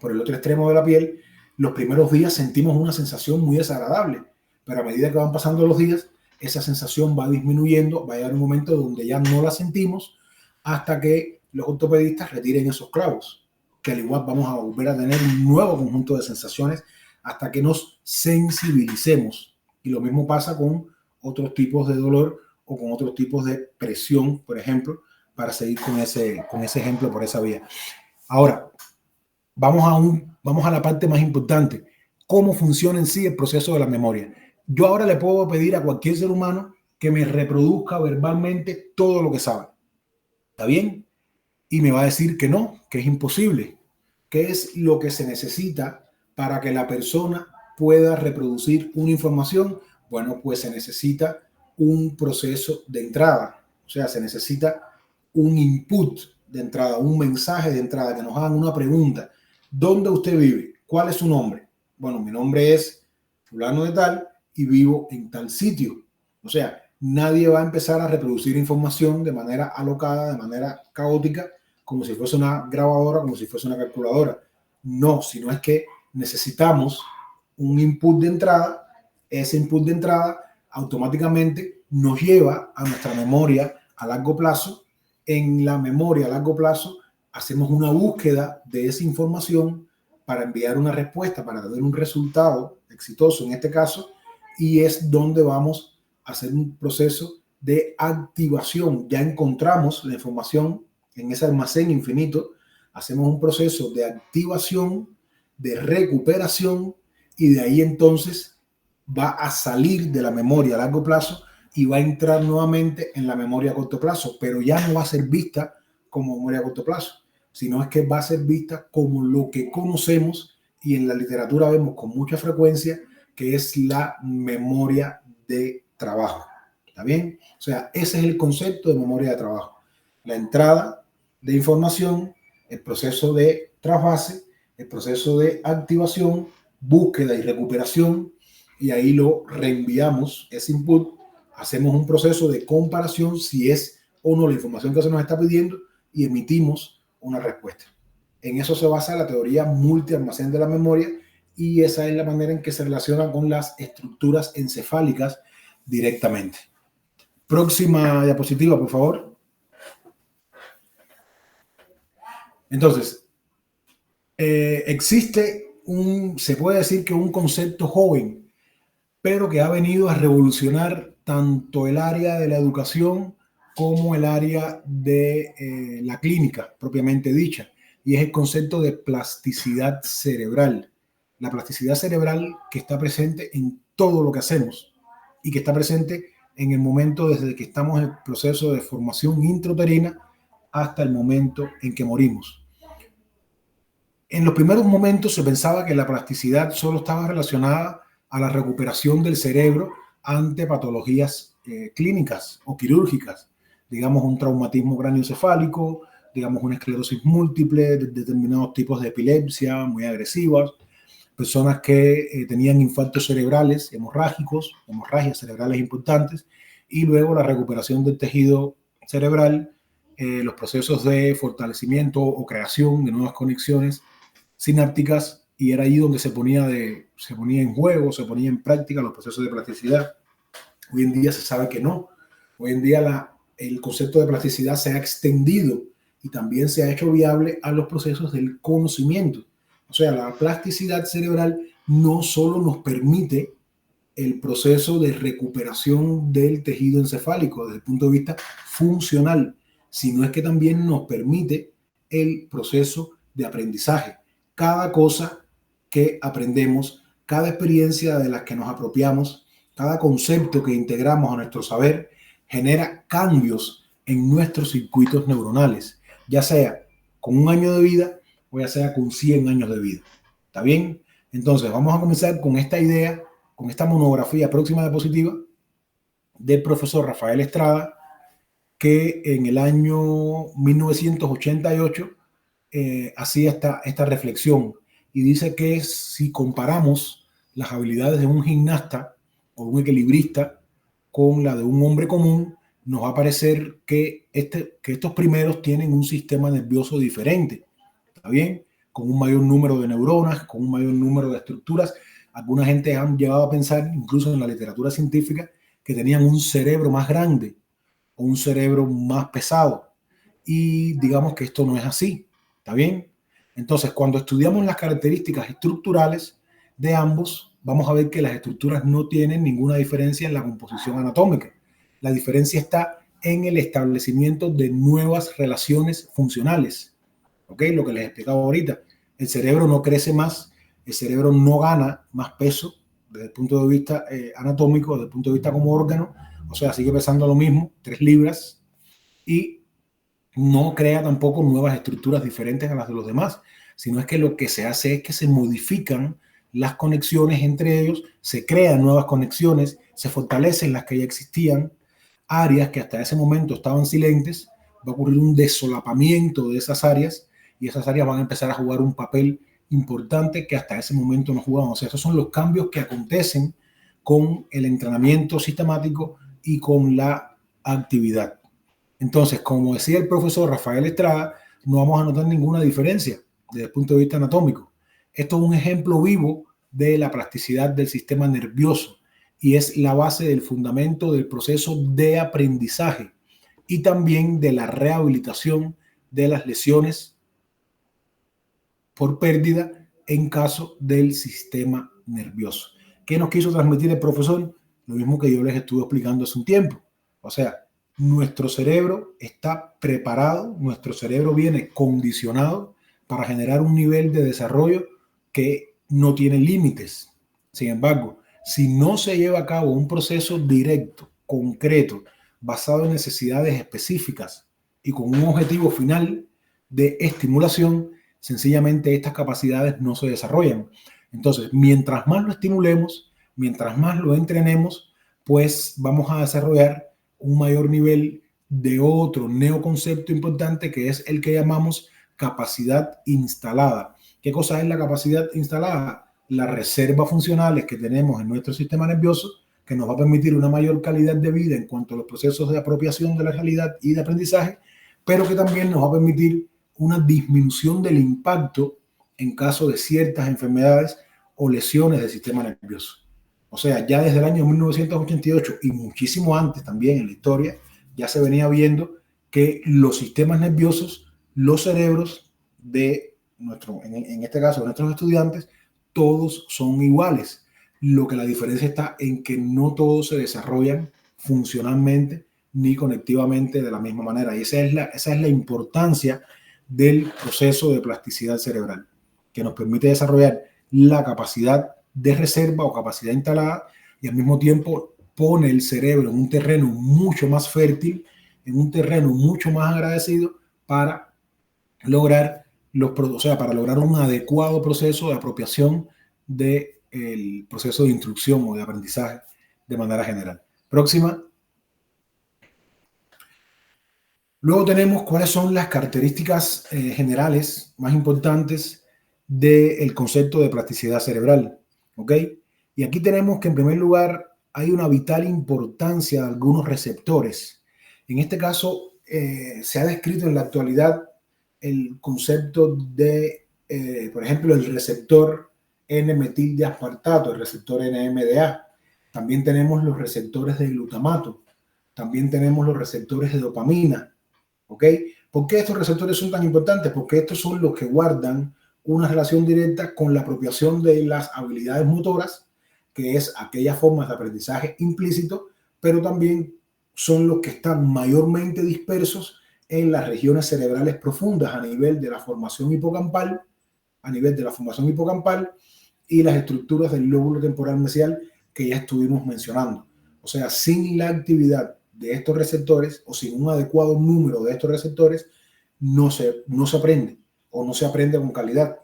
por el otro extremo de la piel. Los primeros días sentimos una sensación muy desagradable, pero a medida que van pasando los días, esa sensación va disminuyendo, va a llegar un momento donde ya no la sentimos hasta que los ortopedistas retiren esos clavos, que al igual vamos a volver a tener un nuevo conjunto de sensaciones hasta que nos sensibilicemos. Y lo mismo pasa con otros tipos de dolor o con otros tipos de presión, por ejemplo, para seguir con ese ejemplo por esa vía. Ahora, vamos a la parte más importante. ¿Cómo funciona en sí el proceso de la memoria? Yo ahora le puedo pedir a cualquier ser humano que me reproduzca verbalmente todo lo que sabe. ¿Está bien? Y me va a decir que no, que es imposible. ¿Qué es lo que se necesita para que la persona pueda reproducir una información? Bueno, pues se necesita un proceso de entrada. O sea, se necesita un input de entrada, un mensaje de entrada, que nos hagan una pregunta. ¿Dónde usted vive? ¿Cuál es su nombre? Bueno, mi nombre es fulano de tal y vivo en tal sitio. O sea, nadie va a empezar a reproducir información de manera alocada, de manera caótica, como si fuese una grabadora, como si fuese una calculadora. No, sino es que necesitamos un input de entrada. Ese input de entrada automáticamente nos lleva a nuestra memoria a largo plazo. En la memoria a largo plazo hacemos una búsqueda de esa información para enviar una respuesta, para tener un resultado exitoso en este caso, y es donde vamos a hacer un proceso de activación. Ya encontramos la información en ese almacén infinito, hacemos un proceso de activación, de recuperación, y de ahí entonces va a salir de la memoria a largo plazo y va a entrar nuevamente en la memoria a corto plazo, pero ya no va a ser vista como memoria a corto plazo, sino es que va a ser vista como lo que conocemos y en la literatura vemos con mucha frecuencia, que es la memoria de trabajo. ¿Está bien? O sea, ese es el concepto de memoria de trabajo. La entrada de información, el proceso de trasvase, el proceso de activación, búsqueda y recuperación, y ahí lo reenviamos, ese input, hacemos un proceso de comparación si es o no la información que se nos está pidiendo y emitimos una respuesta. En eso se basa la teoría multialmacén de la memoria y esa es la manera en que se relaciona con las estructuras encefálicas directamente. Próxima diapositiva, por favor. Entonces, existe se puede decir que un concepto joven, pero que ha venido a revolucionar tanto el área de la educación como el área de la clínica propiamente dicha, y es el concepto de plasticidad cerebral. La plasticidad cerebral que está presente en todo lo que hacemos y que está presente en el momento desde que estamos en el proceso de formación intrauterina hasta el momento en que morimos. En los primeros momentos se pensaba que la plasticidad solo estaba relacionada a la recuperación del cerebro ante patologías clínicas o quirúrgicas, digamos un traumatismo craneoencefálico, digamos una esclerosis múltiple, determinados tipos de epilepsia muy agresivas, personas que tenían infartos cerebrales, hemorragias cerebrales importantes, y luego la recuperación del tejido cerebral, los procesos de fortalecimiento o creación de nuevas conexiones sinápticas, y era ahí donde se ponía en juego, se ponía en práctica los procesos de plasticidad. Hoy en día se sabe que no. Hoy en día el concepto de plasticidad se ha extendido y también se ha hecho viable a los procesos del conocimiento. O sea, la plasticidad cerebral no solo nos permite el proceso de recuperación del tejido encefálico desde el punto de vista funcional, sino es que también nos permite el proceso de aprendizaje. Cada cosa que aprendemos, cada experiencia de las que nos apropiamos, cada concepto que integramos a nuestro saber genera cambios en nuestros circuitos neuronales, ya sea con 1 año de vida o ya sea con 100 años de vida. ¿Está bien? Entonces vamos a comenzar con esta idea, con esta monografía próxima diapositiva del profesor Rafael Estrada, que en el año 1988 hacía esta reflexión y dice que si comparamos las habilidades de un gimnasta o un equilibrista con la de un hombre común, nos va a parecer que estos primeros tienen un sistema nervioso diferente, ¿está bien? Con un mayor número de neuronas, con un mayor número de estructuras. Alguna gente han llegado a pensar, incluso en la literatura científica, que tenían un cerebro más grande o un cerebro más pesado. Y digamos que esto no es así, ¿está bien? Entonces, cuando estudiamos las características estructurales de ambos, vamos a ver que las estructuras no tienen ninguna diferencia en la composición anatómica. La diferencia está en el establecimiento de nuevas relaciones funcionales. ¿Ok? Lo que les explicaba ahorita. El cerebro no crece más, el cerebro no gana más peso desde el punto de vista anatómico, desde el punto de vista como órgano, o sea, sigue pesando lo mismo, 3 libras, y no crea tampoco nuevas estructuras diferentes a las de los demás, sino es que lo que se hace es que se modifican las conexiones entre ellos, se crean nuevas conexiones, se fortalecen las que ya existían, áreas que hasta ese momento estaban silentes, va a ocurrir un desolapamiento de esas áreas y esas áreas van a empezar a jugar un papel importante que hasta ese momento no jugaban. O sea, esos son los cambios que acontecen con el entrenamiento sistemático y con la actividad. Entonces, como decía el profesor Rafael Estrada, no vamos a notar ninguna diferencia desde el punto de vista anatómico. Esto es un ejemplo vivo de la plasticidad del sistema nervioso y es la base del fundamento del proceso de aprendizaje y también de la rehabilitación de las lesiones por pérdida en caso del sistema nervioso. ¿Qué nos quiso transmitir el profesor? Lo mismo que yo les estuve explicando hace un tiempo. O sea, nuestro cerebro está preparado, nuestro cerebro viene condicionado para generar un nivel de desarrollo que no tiene límites. Sin embargo, si no se lleva a cabo un proceso directo, concreto, basado en necesidades específicas y con un objetivo final de estimulación, sencillamente estas capacidades no se desarrollan. Entonces, mientras más lo estimulemos, mientras más lo entrenemos, pues vamos a desarrollar un mayor nivel de otro neoconcepto importante que es el que llamamos capacidad instalada. ¿Qué cosa es la capacidad instalada? Las reservas funcionales que tenemos en nuestro sistema nervioso que nos va a permitir una mayor calidad de vida en cuanto a los procesos de apropiación de la realidad y de aprendizaje, pero que también nos va a permitir una disminución del impacto en caso de ciertas enfermedades o lesiones del sistema nervioso. O sea, ya desde el año 1988 y muchísimo antes también en la historia, ya se venía viendo que los sistemas nerviosos, los cerebros de en este caso de nuestros estudiantes, todos son iguales. Lo que la diferencia está en que no todos se desarrollan funcionalmente ni conectivamente de la misma manera. Y esa es la importancia del proceso de plasticidad cerebral, que nos permite desarrollar la capacidad de reserva o capacidad instalada, y al mismo tiempo pone el cerebro en un terreno mucho más fértil, en un terreno mucho más agradecido para lograr para lograr un adecuado proceso de apropiación del proceso de instrucción o de aprendizaje de manera general. Próxima. Luego tenemos cuáles son las características generales más importantes del concepto de plasticidad cerebral. ¿Ok? Y aquí tenemos que en primer lugar hay una vital importancia de algunos receptores. En este caso se ha descrito en la actualidad el concepto de, por ejemplo, el receptor N-metil de aspartato, el receptor NMDA. También tenemos los receptores de glutamato. También tenemos los receptores de dopamina. ¿Ok? ¿Por qué estos receptores son tan importantes? Porque estos son los que guardan una relación directa con la apropiación de las habilidades motoras, que es aquellas formas de aprendizaje implícito, pero también son los que están mayormente dispersos en las regiones cerebrales profundas a nivel de la formación hipocampal, y las estructuras del lóbulo temporal mesial que ya estuvimos mencionando. O sea, sin la actividad de estos receptores o sin un adecuado número de estos receptores, no se aprende o no se aprende con calidad.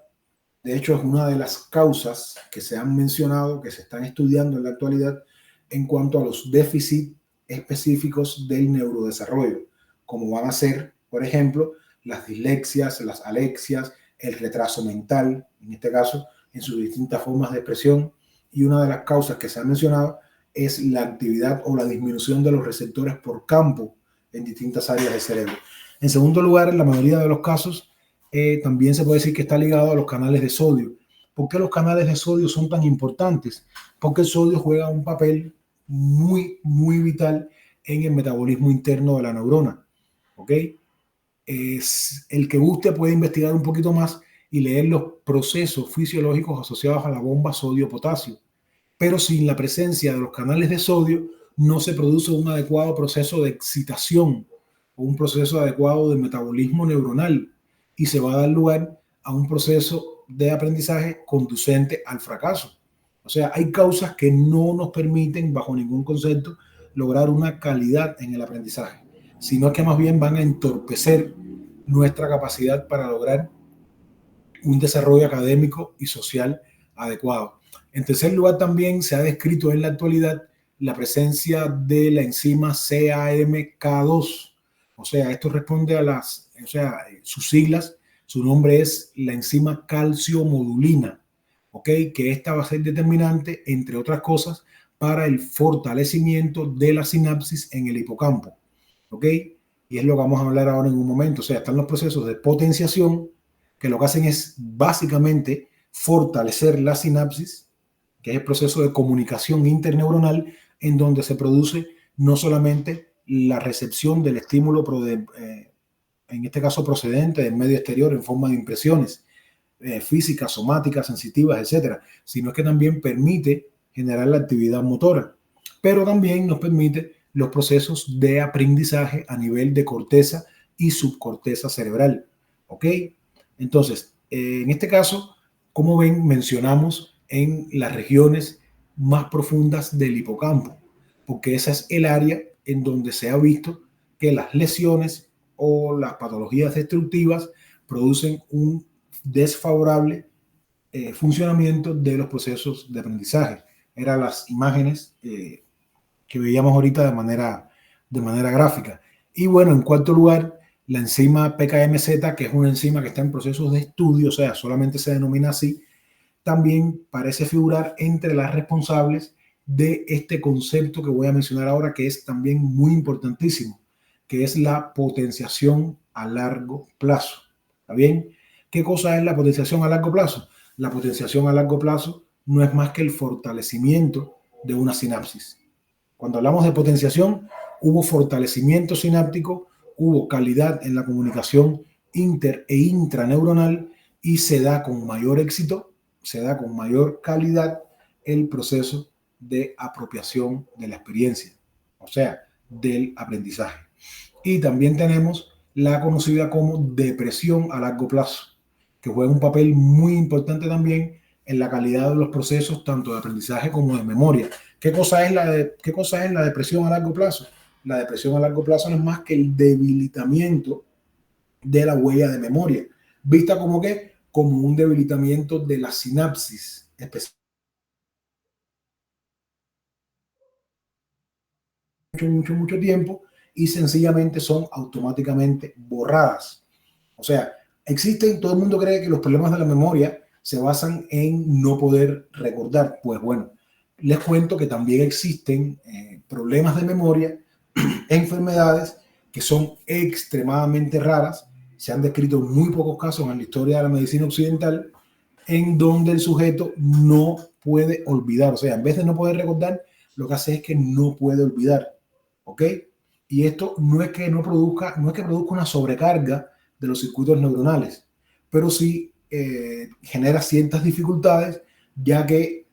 De hecho, es una de las causas que se han mencionado, que se están estudiando en la actualidad en cuanto a los déficits específicos del neurodesarrollo, como van a ser, por ejemplo, las dislexias, las alexias, el retraso mental, en este caso, en sus distintas formas de expresión. Y una de las causas que se han mencionado es la actividad o la disminución de los receptores por campo en distintas áreas del cerebro. En segundo lugar, en la mayoría de los casos, también se puede decir que está ligado a los canales de sodio. ¿Por qué los canales de sodio son tan importantes? Porque el sodio juega un papel muy, muy vital en el metabolismo interno de la neurona. ¿Ok? Es, el que guste puede investigar un poquito más y leer los procesos fisiológicos asociados a la bomba sodio-potasio. Pero sin la presencia de los canales de sodio no se produce un adecuado proceso de excitación o un proceso adecuado de metabolismo neuronal, y se va a dar lugar a un proceso de aprendizaje conducente al fracaso. O sea, hay causas que no nos permiten, bajo ningún concepto, lograr una calidad en el aprendizaje, sino que más bien van a entorpecer nuestra capacidad para lograr un desarrollo académico y social adecuado. En tercer lugar, también se ha descrito en la actualidad la presencia de la enzima CAMK2. O sea, esto responde a sus siglas, su nombre es la enzima calciomodulina, ¿ok? Que esta va a ser determinante, entre otras cosas, para el fortalecimiento de la sinapsis en el hipocampo, ¿ok? Y es lo que vamos a hablar ahora en un momento. O sea, están los procesos de potenciación, que lo que hacen es básicamente fortalecer la sinapsis, que es el proceso de comunicación interneuronal, en donde se produce no solamente la recepción del estímulo, en este caso procedente del medio exterior en forma de impresiones físicas, somáticas, sensitivas, etcétera, sino que también permite generar la actividad motora, pero también nos permite los procesos de aprendizaje a nivel de corteza y subcorteza cerebral. ¿Ok? Entonces, en este caso, como ven, mencionamos en las regiones más profundas del hipocampo, porque esa es el área en donde se ha visto que las lesiones o las patologías destructivas producen un desfavorable funcionamiento de los procesos de aprendizaje. Eran las imágenes que veíamos ahorita de manera gráfica. Y bueno, en cuarto lugar, la enzima PKMZ, que es una enzima que está en procesos de estudio, o sea, solamente se denomina así, también parece figurar entre las responsables de este concepto que voy a mencionar ahora, que es también muy importantísimo, que es la potenciación a largo plazo. ¿Está bien? ¿Qué cosa es la potenciación a largo plazo? La potenciación a largo plazo no es más que el fortalecimiento de una sinapsis. Cuando hablamos de potenciación, hubo fortalecimiento sináptico, hubo calidad en la comunicación inter e intraneuronal, y se da con mayor éxito, se da con mayor calidad el proceso de apropiación de la experiencia, o sea, del aprendizaje. Y también tenemos la conocida como depresión a largo plazo, que juega un papel muy importante también en la calidad de los procesos, tanto de aprendizaje como de memoria. ¿Qué cosa es la depresión a largo plazo? La depresión a largo plazo no es más que el debilitamiento de la huella de memoria, vista como que como un debilitamiento de la sinapsis, mucho tiempo, y sencillamente son automáticamente borradas. O sea, todo el mundo cree que los problemas de la memoria se basan en no poder recordar. Pues bueno, les cuento que también existen problemas de memoria, enfermedades que son extremadamente raras. Se han descrito muy pocos casos en la historia de la medicina occidental en donde el sujeto no puede olvidar. O sea, en vez de no poder recordar, lo que hace es que no puede olvidar. ¿Ok? Y esto no es que produzca una sobrecarga de los circuitos neuronales, pero sí genera ciertas dificultades, ya que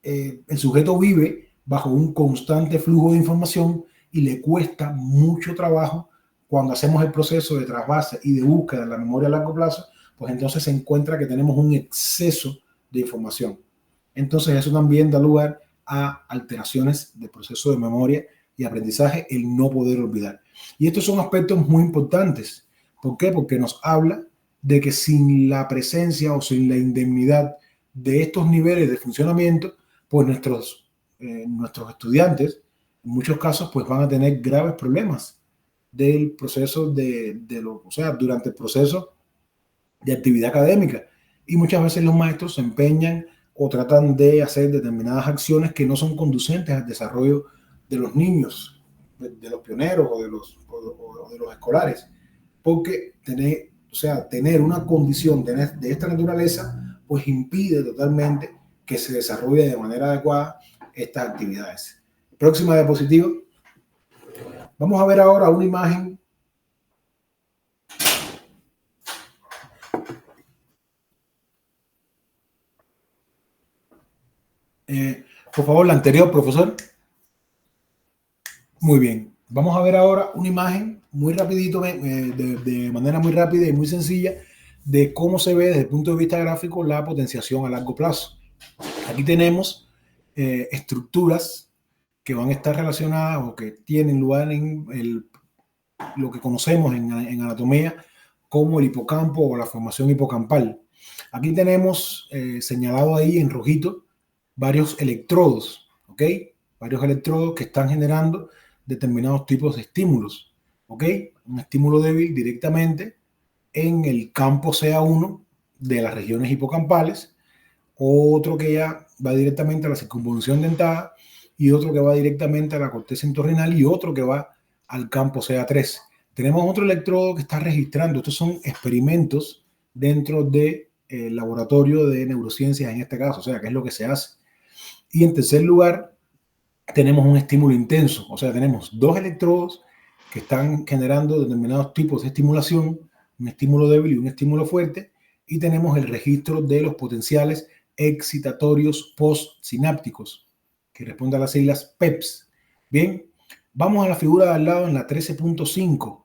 el sujeto vive bajo un constante flujo de información y le cuesta mucho trabajo cuando hacemos el proceso de trasvase y de búsqueda de la memoria a largo plazo, pues entonces se encuentra que tenemos un exceso de información. Entonces eso también da lugar a alteraciones del proceso de memoria y aprendizaje, el no poder olvidar. Y estos son aspectos muy importantes. ¿Por qué? Porque nos habla de que sin la presencia o sin la indemnidad de estos niveles de funcionamiento, pues nuestros estudiantes, en muchos casos, pues van a tener graves problemas del proceso o sea, durante el proceso de actividad académica. Y muchas veces los maestros se empeñan o tratan de hacer determinadas acciones que no son conducentes al desarrollo de los niños, de los pioneros o de los escolares, porque tener una condición de esta naturaleza pues impide totalmente que se desarrolle de manera adecuada estas actividades. Próxima diapositiva. Vamos a ver ahora una imagen por favor, la anterior, profesor. Muy bien. Vamos a ver ahora una imagen muy rapidito, de manera muy rápida y muy sencilla, de cómo se ve desde el punto de vista gráfico la potenciación a largo plazo. Aquí tenemos estructuras que van a estar relacionadas o que tienen lugar en lo que conocemos en anatomía como el hipocampo o la formación hipocampal. Aquí tenemos señalado ahí en rojito varios electrodos, ¿ok? Varios electrodos que están generando determinados tipos de estímulos, ¿ok? Un estímulo débil directamente en el campo CA1 de las regiones hipocampales, otro que ya va directamente a la circunvolución dentada y otro que va directamente a la corteza entorrinal y otro que va al campo CA3. Tenemos otro electrodo que está registrando. Estos son experimentos dentro del laboratorio de neurociencias en este caso, o sea, qué es lo que se hace. Y en tercer lugar, tenemos un estímulo intenso, o sea, tenemos dos electrodos que están generando determinados tipos de estimulación, un estímulo débil y un estímulo fuerte, y tenemos el registro de los potenciales excitatorios postsinápticos, que responde a las siglas PEPS. Bien, vamos a la figura de al lado en la 13.5,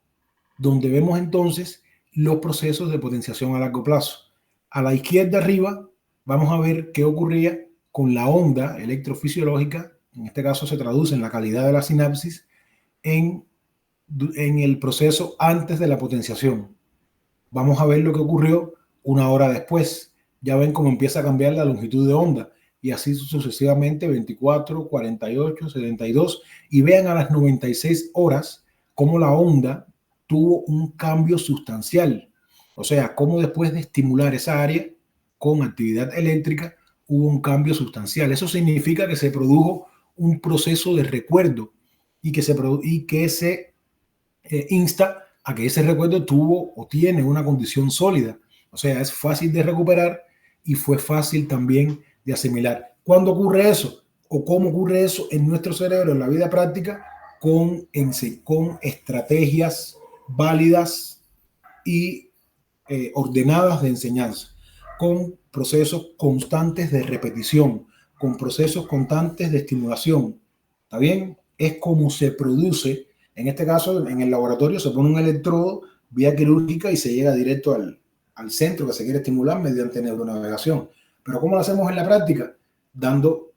donde vemos entonces los procesos de potenciación a largo plazo. A la izquierda arriba vamos a ver qué ocurría con la onda electrofisiológica, en este caso se traduce en la calidad de la sinapsis, en el proceso antes de la potenciación. Vamos a ver lo que ocurrió una hora después. Ya ven cómo empieza a cambiar la longitud de onda y así sucesivamente 24, 48, 72 y vean a las 96 horas cómo la onda tuvo un cambio sustancial. O sea, cómo después de estimular esa área con actividad eléctrica hubo un cambio sustancial. Eso significa que se produjo un proceso de recuerdo y que se insta a que ese recuerdo tuvo o tiene una condición sólida. O sea, es fácil de recuperar y fue fácil también de asimilar. ¿Cuándo ocurre eso? ¿O cómo ocurre eso en nuestro cerebro, en la vida práctica? Con estrategias válidas y ordenadas de enseñanza, con procesos constantes de repetición, con procesos constantes de estimulación. ¿Está bien? Es como se produce, en este caso, en el laboratorio se pone un electrodo vía quirúrgica y se llega directo al centro que se quiere estimular mediante neuronavegación. Pero ¿cómo lo hacemos en la práctica? Dando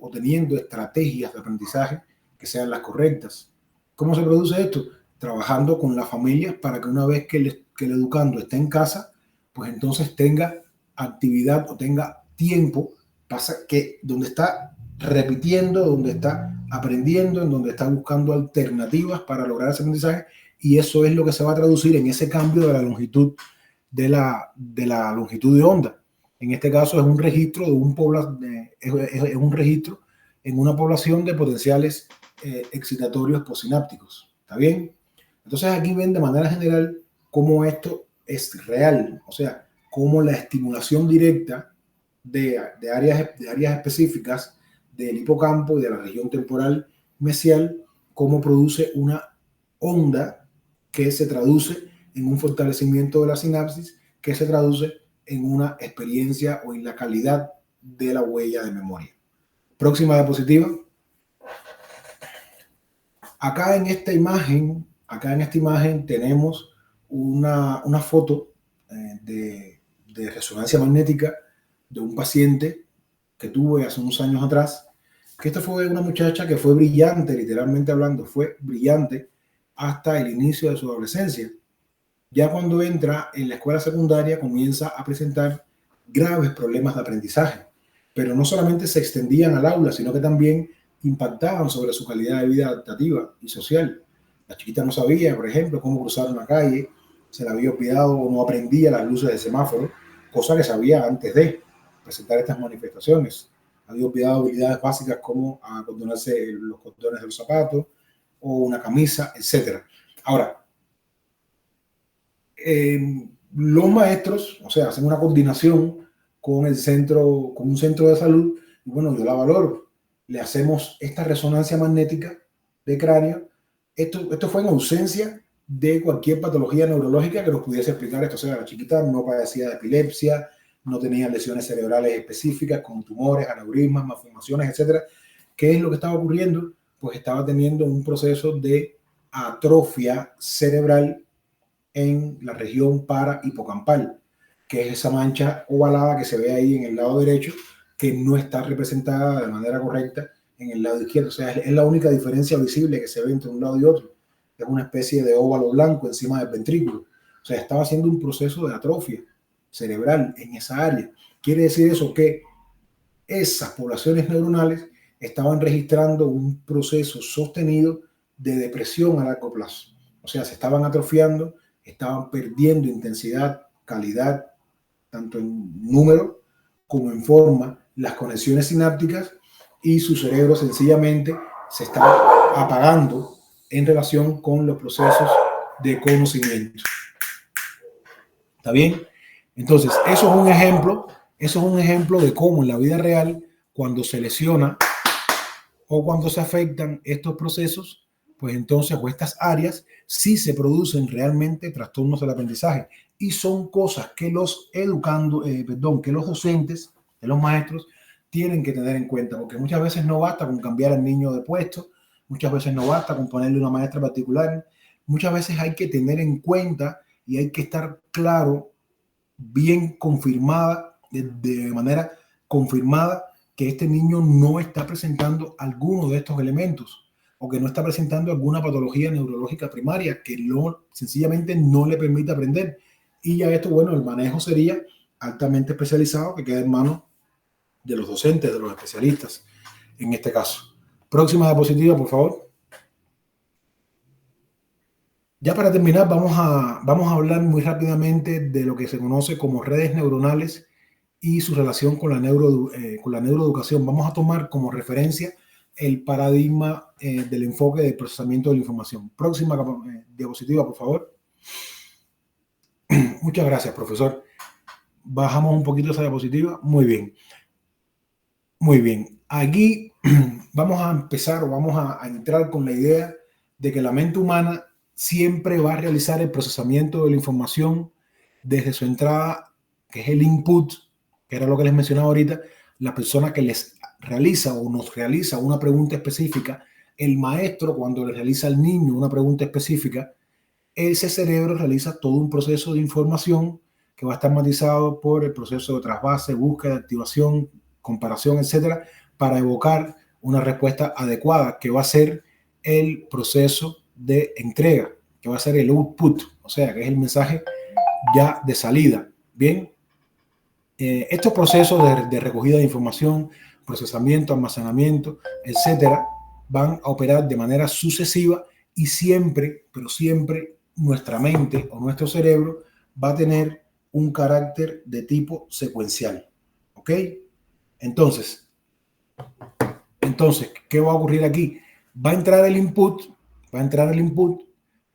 o teniendo estrategias de aprendizaje que sean las correctas. ¿Cómo se produce esto? Trabajando con las familias para que una vez que el educando esté en casa, pues entonces tenga actividad o tenga tiempo, pasa que donde está repitiendo, donde está aprendiendo, en donde está buscando alternativas para lograr ese aprendizaje, y eso es lo que se va a traducir en ese cambio de la longitud de la longitud de onda. En este caso es un registro de un registro en una población de potenciales excitatorios posinápticos. ¿Está bien? Entonces aquí ven de manera general cómo esto es real, o sea, cómo la estimulación directa de áreas específicas del hipocampo y de la región temporal mesial, cómo produce una onda que se traduce en un fortalecimiento de la sinapsis, que se traduce en una experiencia o en la calidad de la huella de memoria. Próxima diapositiva. Acá en esta imagen tenemos una foto de resonancia magnética de un paciente que tuve hace unos años atrás, que esta fue una muchacha que fue brillante, literalmente hablando, fue brillante hasta el inicio de su adolescencia. Ya cuando entra en la escuela secundaria comienza a presentar graves problemas de aprendizaje, pero no solamente se extendían al aula, sino que también impactaban sobre su calidad de vida adaptativa y social. La chiquita no sabía, por ejemplo, cómo cruzar una calle, se le había olvidado o no aprendía las luces de semáforo, cosa que sabía antes de presentar estas manifestaciones. Había olvidado habilidades básicas como acordonarse los cordones de los zapatos o una camisa, etc. Ahora, los maestros, o sea, hacen una coordinación con un centro de salud, y bueno, yo la valoro. Le hacemos esta resonancia magnética de cráneo. Esto fue en ausencia de cualquier patología neurológica que nos pudiese explicar esto. O sea, la chiquita no padecía de epilepsia, no tenía lesiones cerebrales específicas con tumores, aneurismas, malformaciones, etcétera. ¿Qué es lo que estaba ocurriendo? Pues estaba teniendo un proceso de atrofia cerebral en la región parahipocampal, que es esa mancha ovalada que se ve ahí en el lado derecho, que no está representada de manera correcta en el lado izquierdo. O sea, es la única diferencia visible que se ve entre un lado y otro. Es una especie de óvalo blanco encima del ventrículo. O sea, estaba haciendo un proceso de atrofia cerebral en esa área. Quiere decir eso que esas poblaciones neuronales estaban registrando un proceso sostenido de depresión a largo plazo. O sea, se estaban atrofiando, estaban perdiendo intensidad, calidad, tanto en número como en forma, las conexiones sinápticas, y su cerebro sencillamente se está apagando en relación con los procesos de conocimiento. ¿Está bien? Entonces, eso es un ejemplo de cómo en la vida real, cuando se lesiona o cuando se afectan estos procesos, pues entonces, o estas áreas, sí se producen realmente trastornos del aprendizaje, y son cosas que los que los docentes, que los maestros tienen que tener en cuenta, porque muchas veces no basta con cambiar al niño de puesto, muchas veces no basta con ponerle una maestra particular, muchas veces hay que tener en cuenta y hay que estar claro, bien confirmada, de manera confirmada, que este niño no está presentando alguno de estos elementos, o que no está presentando alguna patología neurológica primaria que sencillamente no le permite aprender. Y ya esto, bueno, el manejo sería altamente especializado, que queda en manos de los docentes, de los especialistas en este caso. Próxima diapositiva, por favor. Ya para terminar, vamos a hablar muy rápidamente de lo que se conoce como redes neuronales y su relación con la neuroeducación. Vamos a tomar como referencia el paradigma del enfoque de procesamiento de la información. Próxima diapositiva, por favor. Muchas gracias, profesor. Bajamos un poquito esa diapositiva. Muy bien. Muy bien. Aquí vamos a empezar o vamos a entrar con la idea de que la mente humana siempre va a realizar el procesamiento de la información desde su entrada, que es el input, que era lo que les mencionaba ahorita, la persona que les realiza o nos realiza una pregunta específica, el maestro cuando le realiza al niño una pregunta específica, ese cerebro realiza todo un proceso de información que va a estar matizado por el proceso de trasvase, búsqueda, activación, comparación, etcétera, para evocar una respuesta adecuada que va a ser el proceso de entrega, que va a ser el output, o sea, que es el mensaje ya de salida. Bien, estos procesos de recogida de información, procesamiento, almacenamiento, etcétera, van a operar de manera sucesiva y siempre, pero siempre, nuestra mente o nuestro cerebro va a tener un carácter de tipo secuencial. ¿Ok? Entonces, ¿qué va a ocurrir aquí? Va a entrar el input,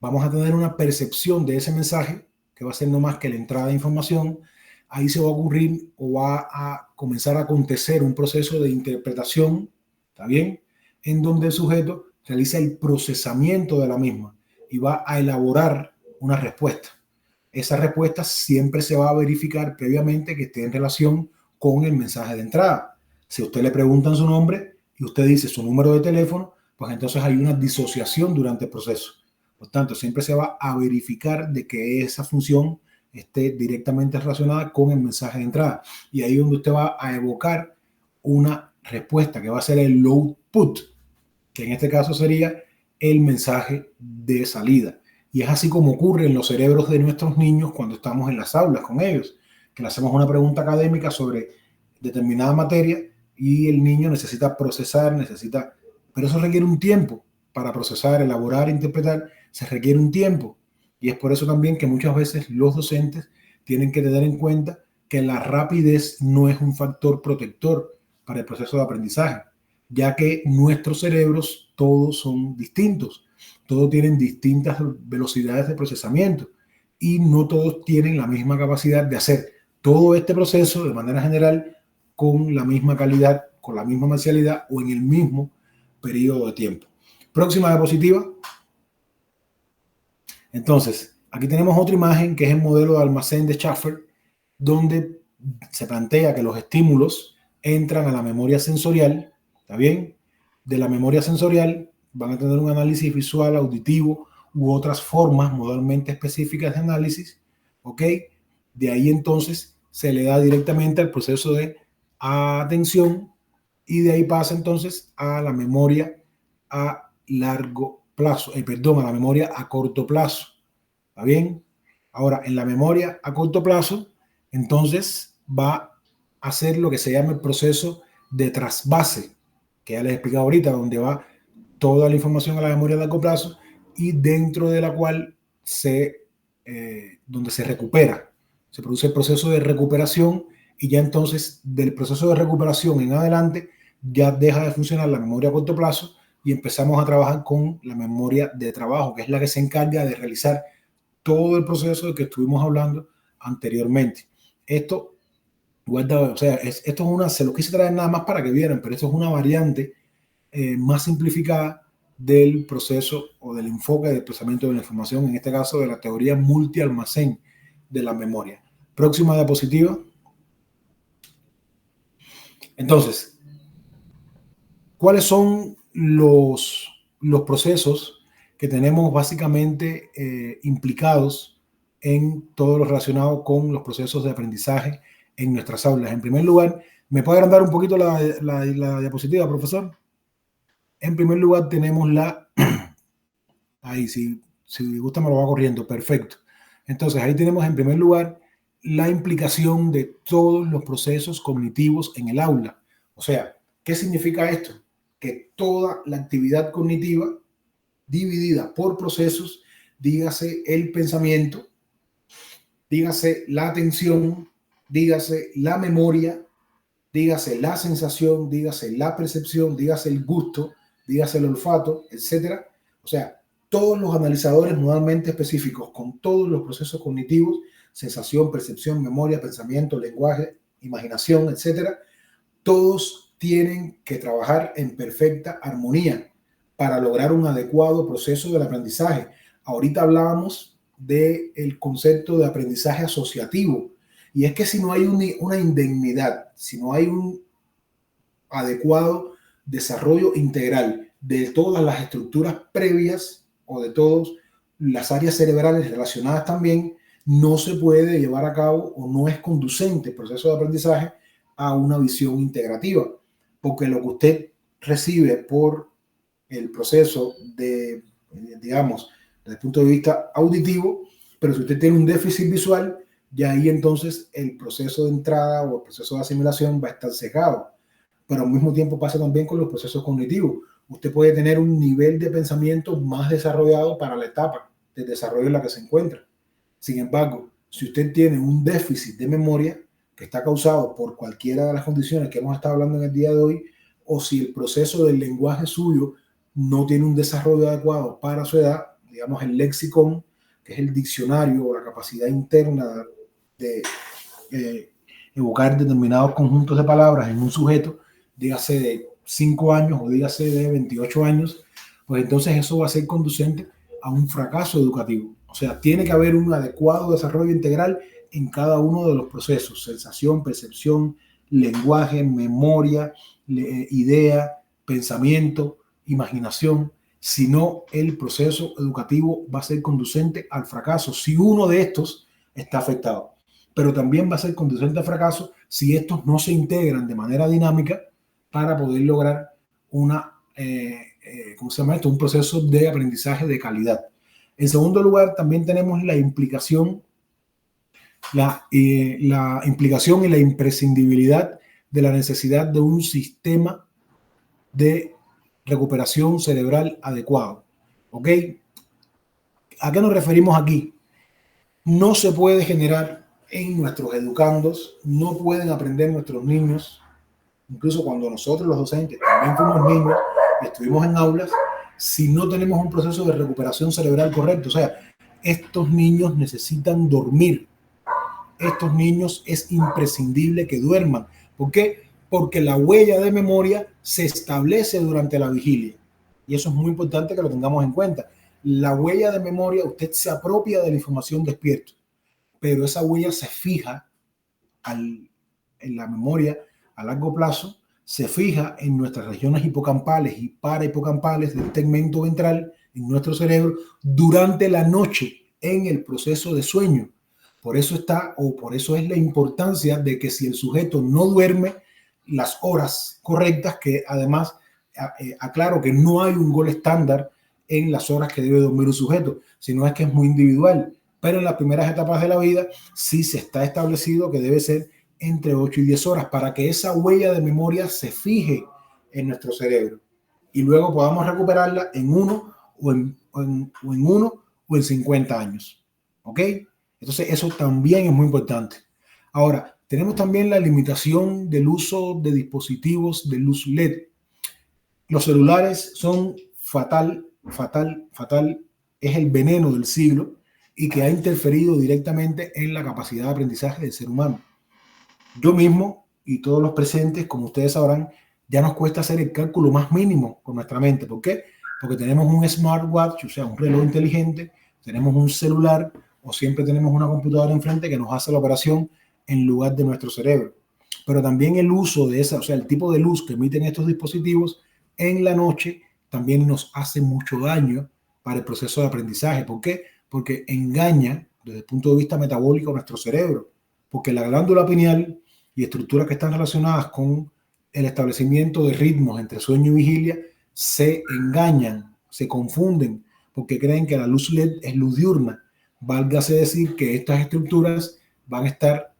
vamos a tener una percepción de ese mensaje, que va a ser no más que la entrada de información. Ahí se va a ocurrir o va a comenzar a acontecer un proceso de interpretación, ¿está bien? En donde el sujeto realiza el procesamiento de la misma y va a elaborar una respuesta. Esa respuesta siempre se va a verificar previamente que esté en relación con el mensaje de entrada. Si a usted le preguntan su nombre y usted dice su número de teléfono, pues entonces hay una disociación durante el proceso. Por tanto, siempre se va a verificar de que esa función esté directamente relacionada con el mensaje de entrada. Y ahí es donde usted va a evocar una respuesta que va a ser el output, que en este caso sería el mensaje de salida. Y es así como ocurre en los cerebros de nuestros niños cuando estamos en las aulas con ellos, que le hacemos una pregunta académica sobre determinada materia y el niño necesita procesar, pero eso requiere un tiempo para procesar, elaborar, interpretar, se requiere un tiempo. Y es por eso también que muchas veces los docentes tienen que tener en cuenta que la rapidez no es un factor protector para el proceso de aprendizaje, ya que nuestros cerebros todos son distintos, todos tienen distintas velocidades de procesamiento y no todos tienen la misma capacidad de hacer todo este proceso de manera general con la misma calidad, con la misma marcialidad o en el mismo periodo de tiempo. Próxima diapositiva. Entonces, aquí tenemos otra imagen que es el modelo de almacén de Schafer, donde se plantea que los estímulos entran a la memoria sensorial, ¿está bien? De la memoria sensorial van a tener un análisis visual, auditivo u otras formas modalmente específicas de análisis, ¿ok? De ahí entonces se le da directamente al proceso de atención y de ahí pasa entonces a la memoria a largo plazo, a la memoria a corto plazo. ¿Está bien? Ahora, en la memoria a corto plazo, entonces va a hacer lo que se llama el proceso de trasvase, que ya les he explicado ahorita, donde va toda la información a la memoria a largo plazo y dentro de la cual donde se recupera, se produce el proceso de recuperación y ya entonces del proceso de recuperación en adelante ya deja de funcionar la memoria a corto plazo y empezamos a trabajar con la memoria de trabajo, que es la que se encarga de realizar todo el proceso del que estuvimos hablando anteriormente. Esto, o sea, esto es una, se lo quise traer nada más para que vieran, pero esto es una variante más simplificada del proceso o del enfoque del procesamiento de la información, en este caso de la teoría multialmacén de la memoria. Próxima diapositiva. Entonces, ¿cuáles son los procesos que tenemos básicamente implicados en todo lo relacionado con los procesos de aprendizaje en nuestras aulas? En primer lugar, ¿me puede agrandar un poquito la diapositiva, profesor? En primer lugar tenemos ahí, si gusta me lo va corriendo, perfecto. Entonces ahí tenemos en primer lugar la implicación de todos los procesos cognitivos en el aula. O sea, ¿qué significa esto? Que toda la actividad cognitiva dividida por procesos, dígase el pensamiento, dígase la atención, dígase la memoria, dígase la sensación, dígase la percepción, dígase el gusto, dígase el olfato, etcétera. O sea, todos los analizadores modalmente específicos con todos los procesos cognitivos, sensación, percepción, memoria, pensamiento, lenguaje, imaginación, etcétera, todos tienen que trabajar en perfecta armonía para lograr un adecuado proceso del aprendizaje. Ahorita hablábamos del concepto de aprendizaje asociativo, y es que si no hay una indemnidad, si no hay adecuado desarrollo integral de todas las estructuras previas o de todas las áreas cerebrales relacionadas también, no se puede llevar a cabo o no es conducente el proceso de aprendizaje a una visión integrativa, porque lo que usted recibe por el proceso de, digamos, desde el punto de vista auditivo, pero si usted tiene un déficit visual, ya ahí entonces el proceso de entrada o el proceso de asimilación va a estar sesgado. Pero al mismo tiempo pasa también con los procesos cognitivos. Usted puede tener un nivel de pensamiento más desarrollado para la etapa de desarrollo en la que se encuentra. Sin embargo, si usted tiene un déficit de memoria que está causado por cualquiera de las condiciones que hemos estado hablando en el día de hoy, o si el proceso del lenguaje suyo no tiene un desarrollo adecuado para su edad, digamos el léxico, que es el diccionario o la capacidad interna de evocar determinados conjuntos de palabras en un sujeto, dígase de 5 años o dígase de 28 años, pues entonces eso va a ser conducente a un fracaso educativo. O sea, tiene que haber un adecuado desarrollo integral en cada uno de los procesos: sensación, percepción, lenguaje, memoria, idea, pensamiento, imaginación. Si no, el proceso educativo va a ser conducente al fracaso si uno de estos está afectado. Pero también va a ser conducente al fracaso si estos no se integran de manera dinámica para poder lograr una, ¿cómo se llama esto? Un proceso de aprendizaje de calidad. En segundo lugar, también tenemos la implicación y la imprescindibilidad de la necesidad de un sistema de recuperación cerebral adecuado. ¿Ok? ¿A qué nos referimos aquí? No se puede generar en nuestros educandos, no pueden aprender nuestros niños, incluso cuando nosotros los docentes también fuimos niños y estuvimos en aulas, si no tenemos un proceso de recuperación cerebral correcto. O sea, estos niños necesitan dormir. Estos niños es imprescindible que duerman. ¿Por qué? Porque la huella de memoria se establece durante la vigilia. Y eso es muy importante que lo tengamos en cuenta. La huella de memoria, usted se apropia de la información despierto, pero esa huella se fija en la memoria a largo plazo, se fija en nuestras regiones hipocampales y parahipocampales del tegmento ventral en nuestro cerebro durante la noche en el proceso de sueño. Por eso es la importancia de que si el sujeto no duerme las horas correctas, que además aclaro que no hay un gol estándar en las horas que debe dormir un sujeto, sino es que es muy individual. Pero en las primeras etapas de la vida sí se está establecido que debe ser entre 8 y 10 horas para que esa huella de memoria se fije en nuestro cerebro y luego podamos recuperarla en uno o en 50 años. ¿Ok? Entonces eso también es muy importante. Ahora, tenemos también la limitación del uso de dispositivos de luz LED. Los celulares son fatal, es el veneno del siglo y que ha interferido directamente en la capacidad de aprendizaje del ser humano. Yo mismo y todos los presentes, como ustedes sabrán, ya nos cuesta hacer el cálculo más mínimo con nuestra mente. ¿Por qué? Porque tenemos un smartwatch, o sea, un reloj inteligente, tenemos un celular o siempre tenemos una computadora enfrente que nos hace la operación en lugar de nuestro cerebro. Pero también el uso de esa, o sea, el tipo de luz que emiten estos dispositivos en la noche también nos hace mucho daño para el proceso de aprendizaje. ¿Por qué? Porque engaña desde el punto de vista metabólico a nuestro cerebro. Porque la glándula pineal y estructuras que están relacionadas con el establecimiento de ritmos entre sueño y vigilia se engañan, se confunden, porque creen que la luz LED es luz diurna. Válgase decir que estas estructuras van a estar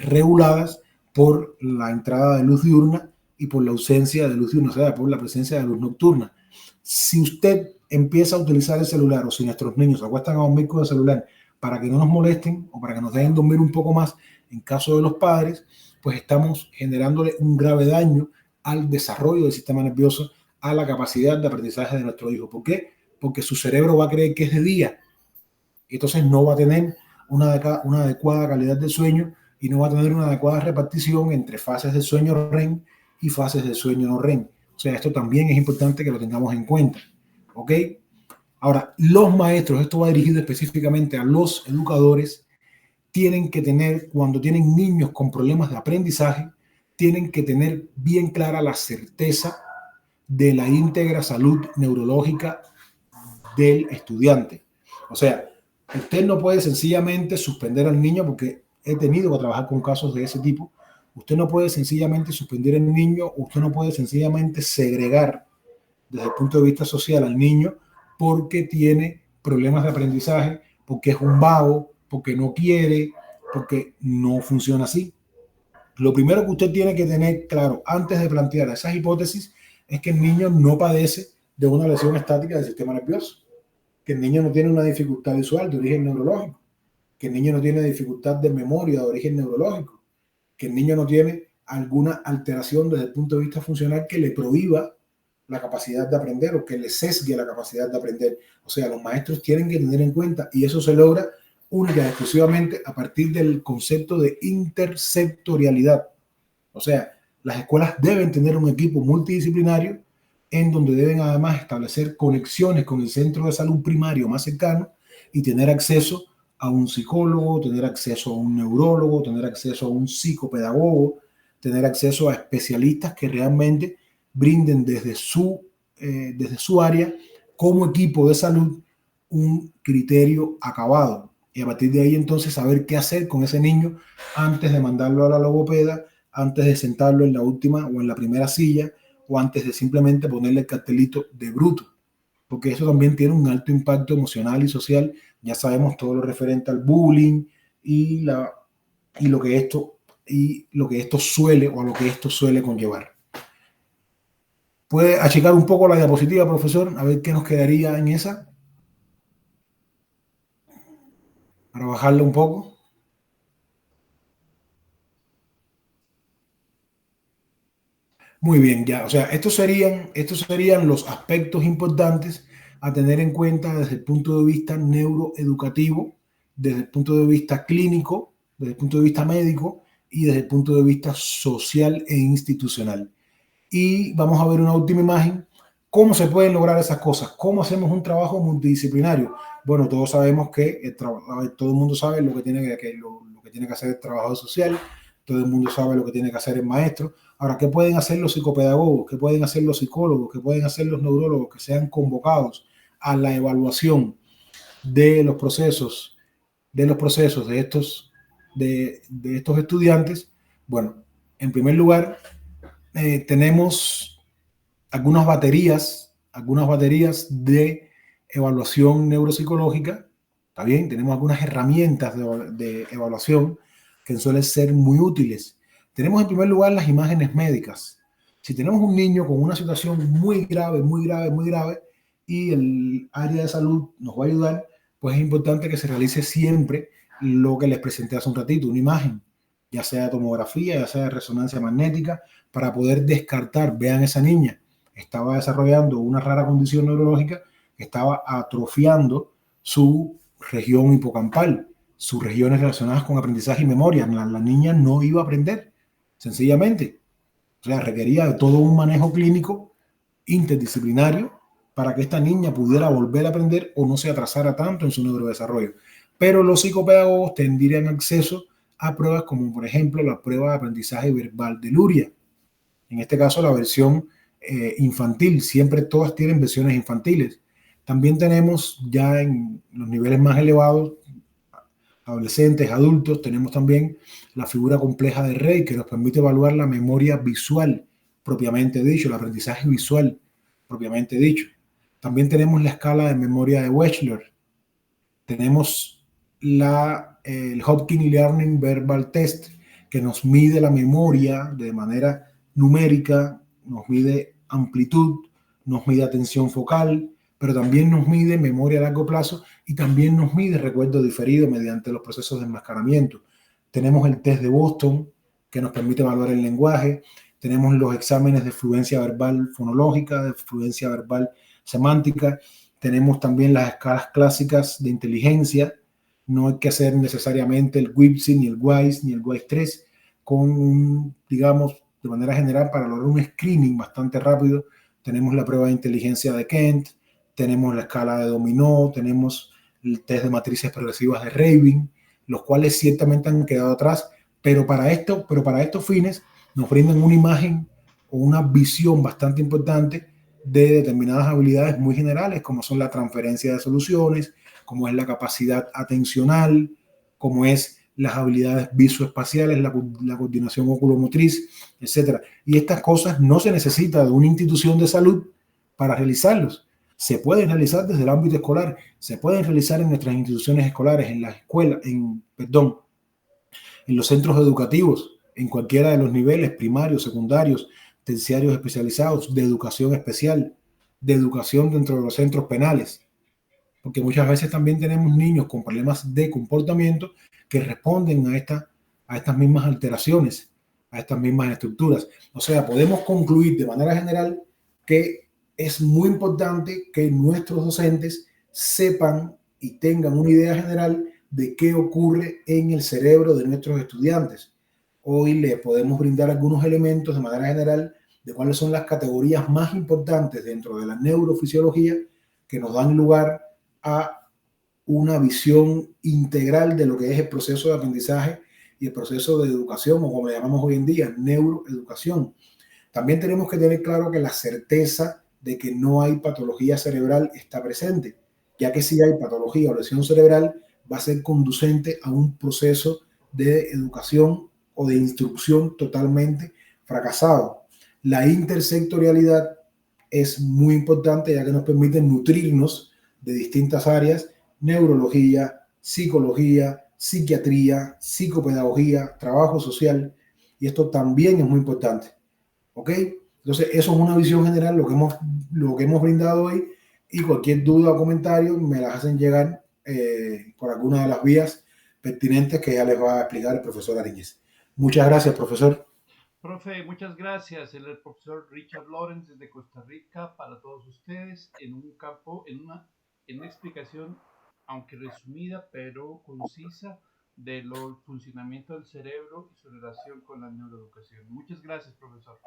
reguladas por la entrada de luz diurna y por la ausencia de luz diurna, o sea, por la presencia de luz nocturna. Si usted empieza a utilizar el celular, o si nuestros niños se acuestan a dormir con el celular para que no nos molesten o para que nos dejen dormir un poco más en caso de los padres, pues estamos generándole un grave daño al desarrollo del sistema nervioso, a la capacidad de aprendizaje de nuestro hijo. ¿Por qué? Porque su cerebro va a creer que es de día, entonces no va a tener una adecuada calidad de sueño y no va a tener una adecuada repartición entre fases de sueño REM y fases de sueño no REM. O sea, esto también es importante que lo tengamos en cuenta. ¿Ok? Ahora, los maestros, esto va dirigido específicamente a los educadores, tienen que tener, cuando tienen niños con problemas de aprendizaje, tienen que tener bien clara la certeza de la íntegra salud neurológica del estudiante. O sea, usted no puede sencillamente suspender al niño, porque he tenido que trabajar con casos de ese tipo. Usted no puede sencillamente suspender al niño, usted no puede sencillamente segregar desde el punto de vista social al niño porque tiene problemas de aprendizaje, porque es un vago, porque no quiere, porque no funciona así. Lo primero que usted tiene que tener claro antes de plantear esas hipótesis es que el niño no padece de una lesión estática del sistema nervioso, que el niño no tiene una dificultad visual de origen neurológico, que el niño no tiene dificultad de memoria de origen neurológico, que el niño no tiene alguna alteración desde el punto de vista funcional que le prohíba la capacidad de aprender o que le sesgue la capacidad de aprender. O sea, los maestros tienen que tener en cuenta, y eso se logra única y exclusivamente a partir del concepto de intersectorialidad. O sea, las escuelas deben tener un equipo multidisciplinario en donde deben además establecer conexiones con el centro de salud primario más cercano y tener acceso a un psicólogo, tener acceso a un neurólogo, tener acceso a un psicopedagogo, tener acceso a especialistas que realmente brinden desde su área como equipo de salud un criterio acabado. Y a partir de ahí entonces saber qué hacer con ese niño antes de mandarlo a la logopeda, antes de sentarlo en la última o en la primera silla, o antes de simplemente ponerle el cartelito de bruto, porque eso también tiene un alto impacto emocional y social. Ya sabemos todo lo referente al bullying y lo que esto suele, o a lo que esto suele conllevar. ¿Puede achicar un poco la diapositiva, profesor? A ver qué nos quedaría en esa, para bajarla un poco. Muy bien, ya. O sea, estos serían los aspectos importantes a tener en cuenta desde el punto de vista neuroeducativo, desde el punto de vista clínico, desde el punto de vista médico y desde el punto de vista social e institucional. Y vamos a ver una última imagen. ¿Cómo se pueden lograr esas cosas? ¿Cómo hacemos un trabajo multidisciplinario? Bueno, todos sabemos que todo el mundo sabe lo que tiene que hacer el trabajador social, todo el mundo sabe lo que tiene que hacer el maestro. Ahora, ¿qué pueden hacer los psicopedagogos? ¿Qué pueden hacer los psicólogos? ¿Qué pueden hacer los neurólogos que sean convocados a la evaluación de los procesos de estos estudiantes? Bueno, en primer lugar, tenemos algunas baterías de evaluación neuropsicológica. ¿Está bien? Tenemos algunas herramientas de evaluación que suelen ser muy útiles. Tenemos en primer lugar las imágenes médicas. Si tenemos un niño con una situación muy grave, y el área de salud nos va a ayudar, pues es importante que se realice siempre lo que les presenté hace un ratito, una imagen, ya sea de tomografía, ya sea de resonancia magnética, para poder descartar. Vean, esa niña estaba desarrollando una rara condición neurológica, estaba atrofiando su región hipocampal, sus regiones relacionadas con aprendizaje y memoria. La niña no iba a aprender, sencillamente. O sea, requería de todo un manejo clínico interdisciplinario para que esta niña pudiera volver a aprender o no se atrasara tanto en su neurodesarrollo. Pero los psicopedagogos tendrían acceso a pruebas como, por ejemplo, la prueba de aprendizaje verbal de Luria. En este caso, la versión infantil. Siempre todas tienen versiones infantiles. También tenemos ya en los niveles más elevados, adolescentes, adultos, tenemos también la figura compleja de Rey, que nos permite evaluar la memoria visual propiamente dicho, el aprendizaje visual propiamente dicho. También tenemos la escala de memoria de Wechsler. Tenemos el Hopkins Learning Verbal Test, que nos mide la memoria de manera numérica, nos mide amplitud, nos mide atención focal, pero también nos mide memoria a largo plazo y también nos mide recuerdo diferido mediante los procesos de enmascaramiento. Tenemos el test de Boston, que nos permite evaluar el lenguaje. Tenemos los exámenes de fluencia verbal fonológica, de fluencia verbal semántica. Tenemos también las escalas clásicas de inteligencia. No hay que hacer necesariamente el WIPSI, ni el WISE, ni el WISE 3, digamos, de manera general, para lograr un screening bastante rápido. Tenemos la prueba de inteligencia de Kent, tenemos la escala de Dominó, tenemos el test de matrices progresivas de Rabin, los cuales ciertamente han quedado atrás, pero para estos fines nos brindan una imagen o una visión bastante importante de determinadas habilidades muy generales, como son la transferencia de soluciones, como es la capacidad atencional, como es las habilidades visoespaciales, la coordinación oculomotriz, etcétera. Y estas cosas no se necesita de una institución de salud para realizarlos. Se pueden realizar desde el ámbito escolar, se pueden realizar en nuestras instituciones escolares, en las escuelas, en los centros educativos, en cualquiera de los niveles, primarios, secundarios, terciarios especializados, de educación especial, de educación dentro de los centros penales, porque muchas veces también tenemos niños con problemas de comportamiento que responden a estas mismas alteraciones, a estas mismas estructuras. O sea, podemos concluir de manera general que es muy importante que nuestros docentes sepan y tengan una idea general de qué ocurre en el cerebro de nuestros estudiantes. Hoy les podemos brindar algunos elementos de manera general de cuáles son las categorías más importantes dentro de la neurofisiología que nos dan lugar a una visión integral de lo que es el proceso de aprendizaje y el proceso de educación, o como le llamamos hoy en día, neuroeducación. También tenemos que tener claro que la certeza de que no hay patología cerebral está presente, ya que si hay patología o lesión cerebral, va a ser conducente a un proceso de educación o de instrucción totalmente fracasado. La intersectorialidad es muy importante, ya que nos permite nutrirnos de distintas áreas: neurología, psicología, psiquiatría, psicopedagogía, trabajo social, y esto también es muy importante. ¿Ok? Entonces, eso es una visión general, lo que hemos brindado hoy, y cualquier duda o comentario me las hacen llegar por alguna de las vías pertinentes que ya les va a explicar el profesor Ariñez. Muchas gracias, profesor. Profe, muchas gracias. El profesor Richard Lawrence desde Costa Rica para todos ustedes en un campo, en una explicación, aunque resumida, pero concisa, del funcionamiento del cerebro y su relación con la neuroeducación. Muchas gracias, profesor.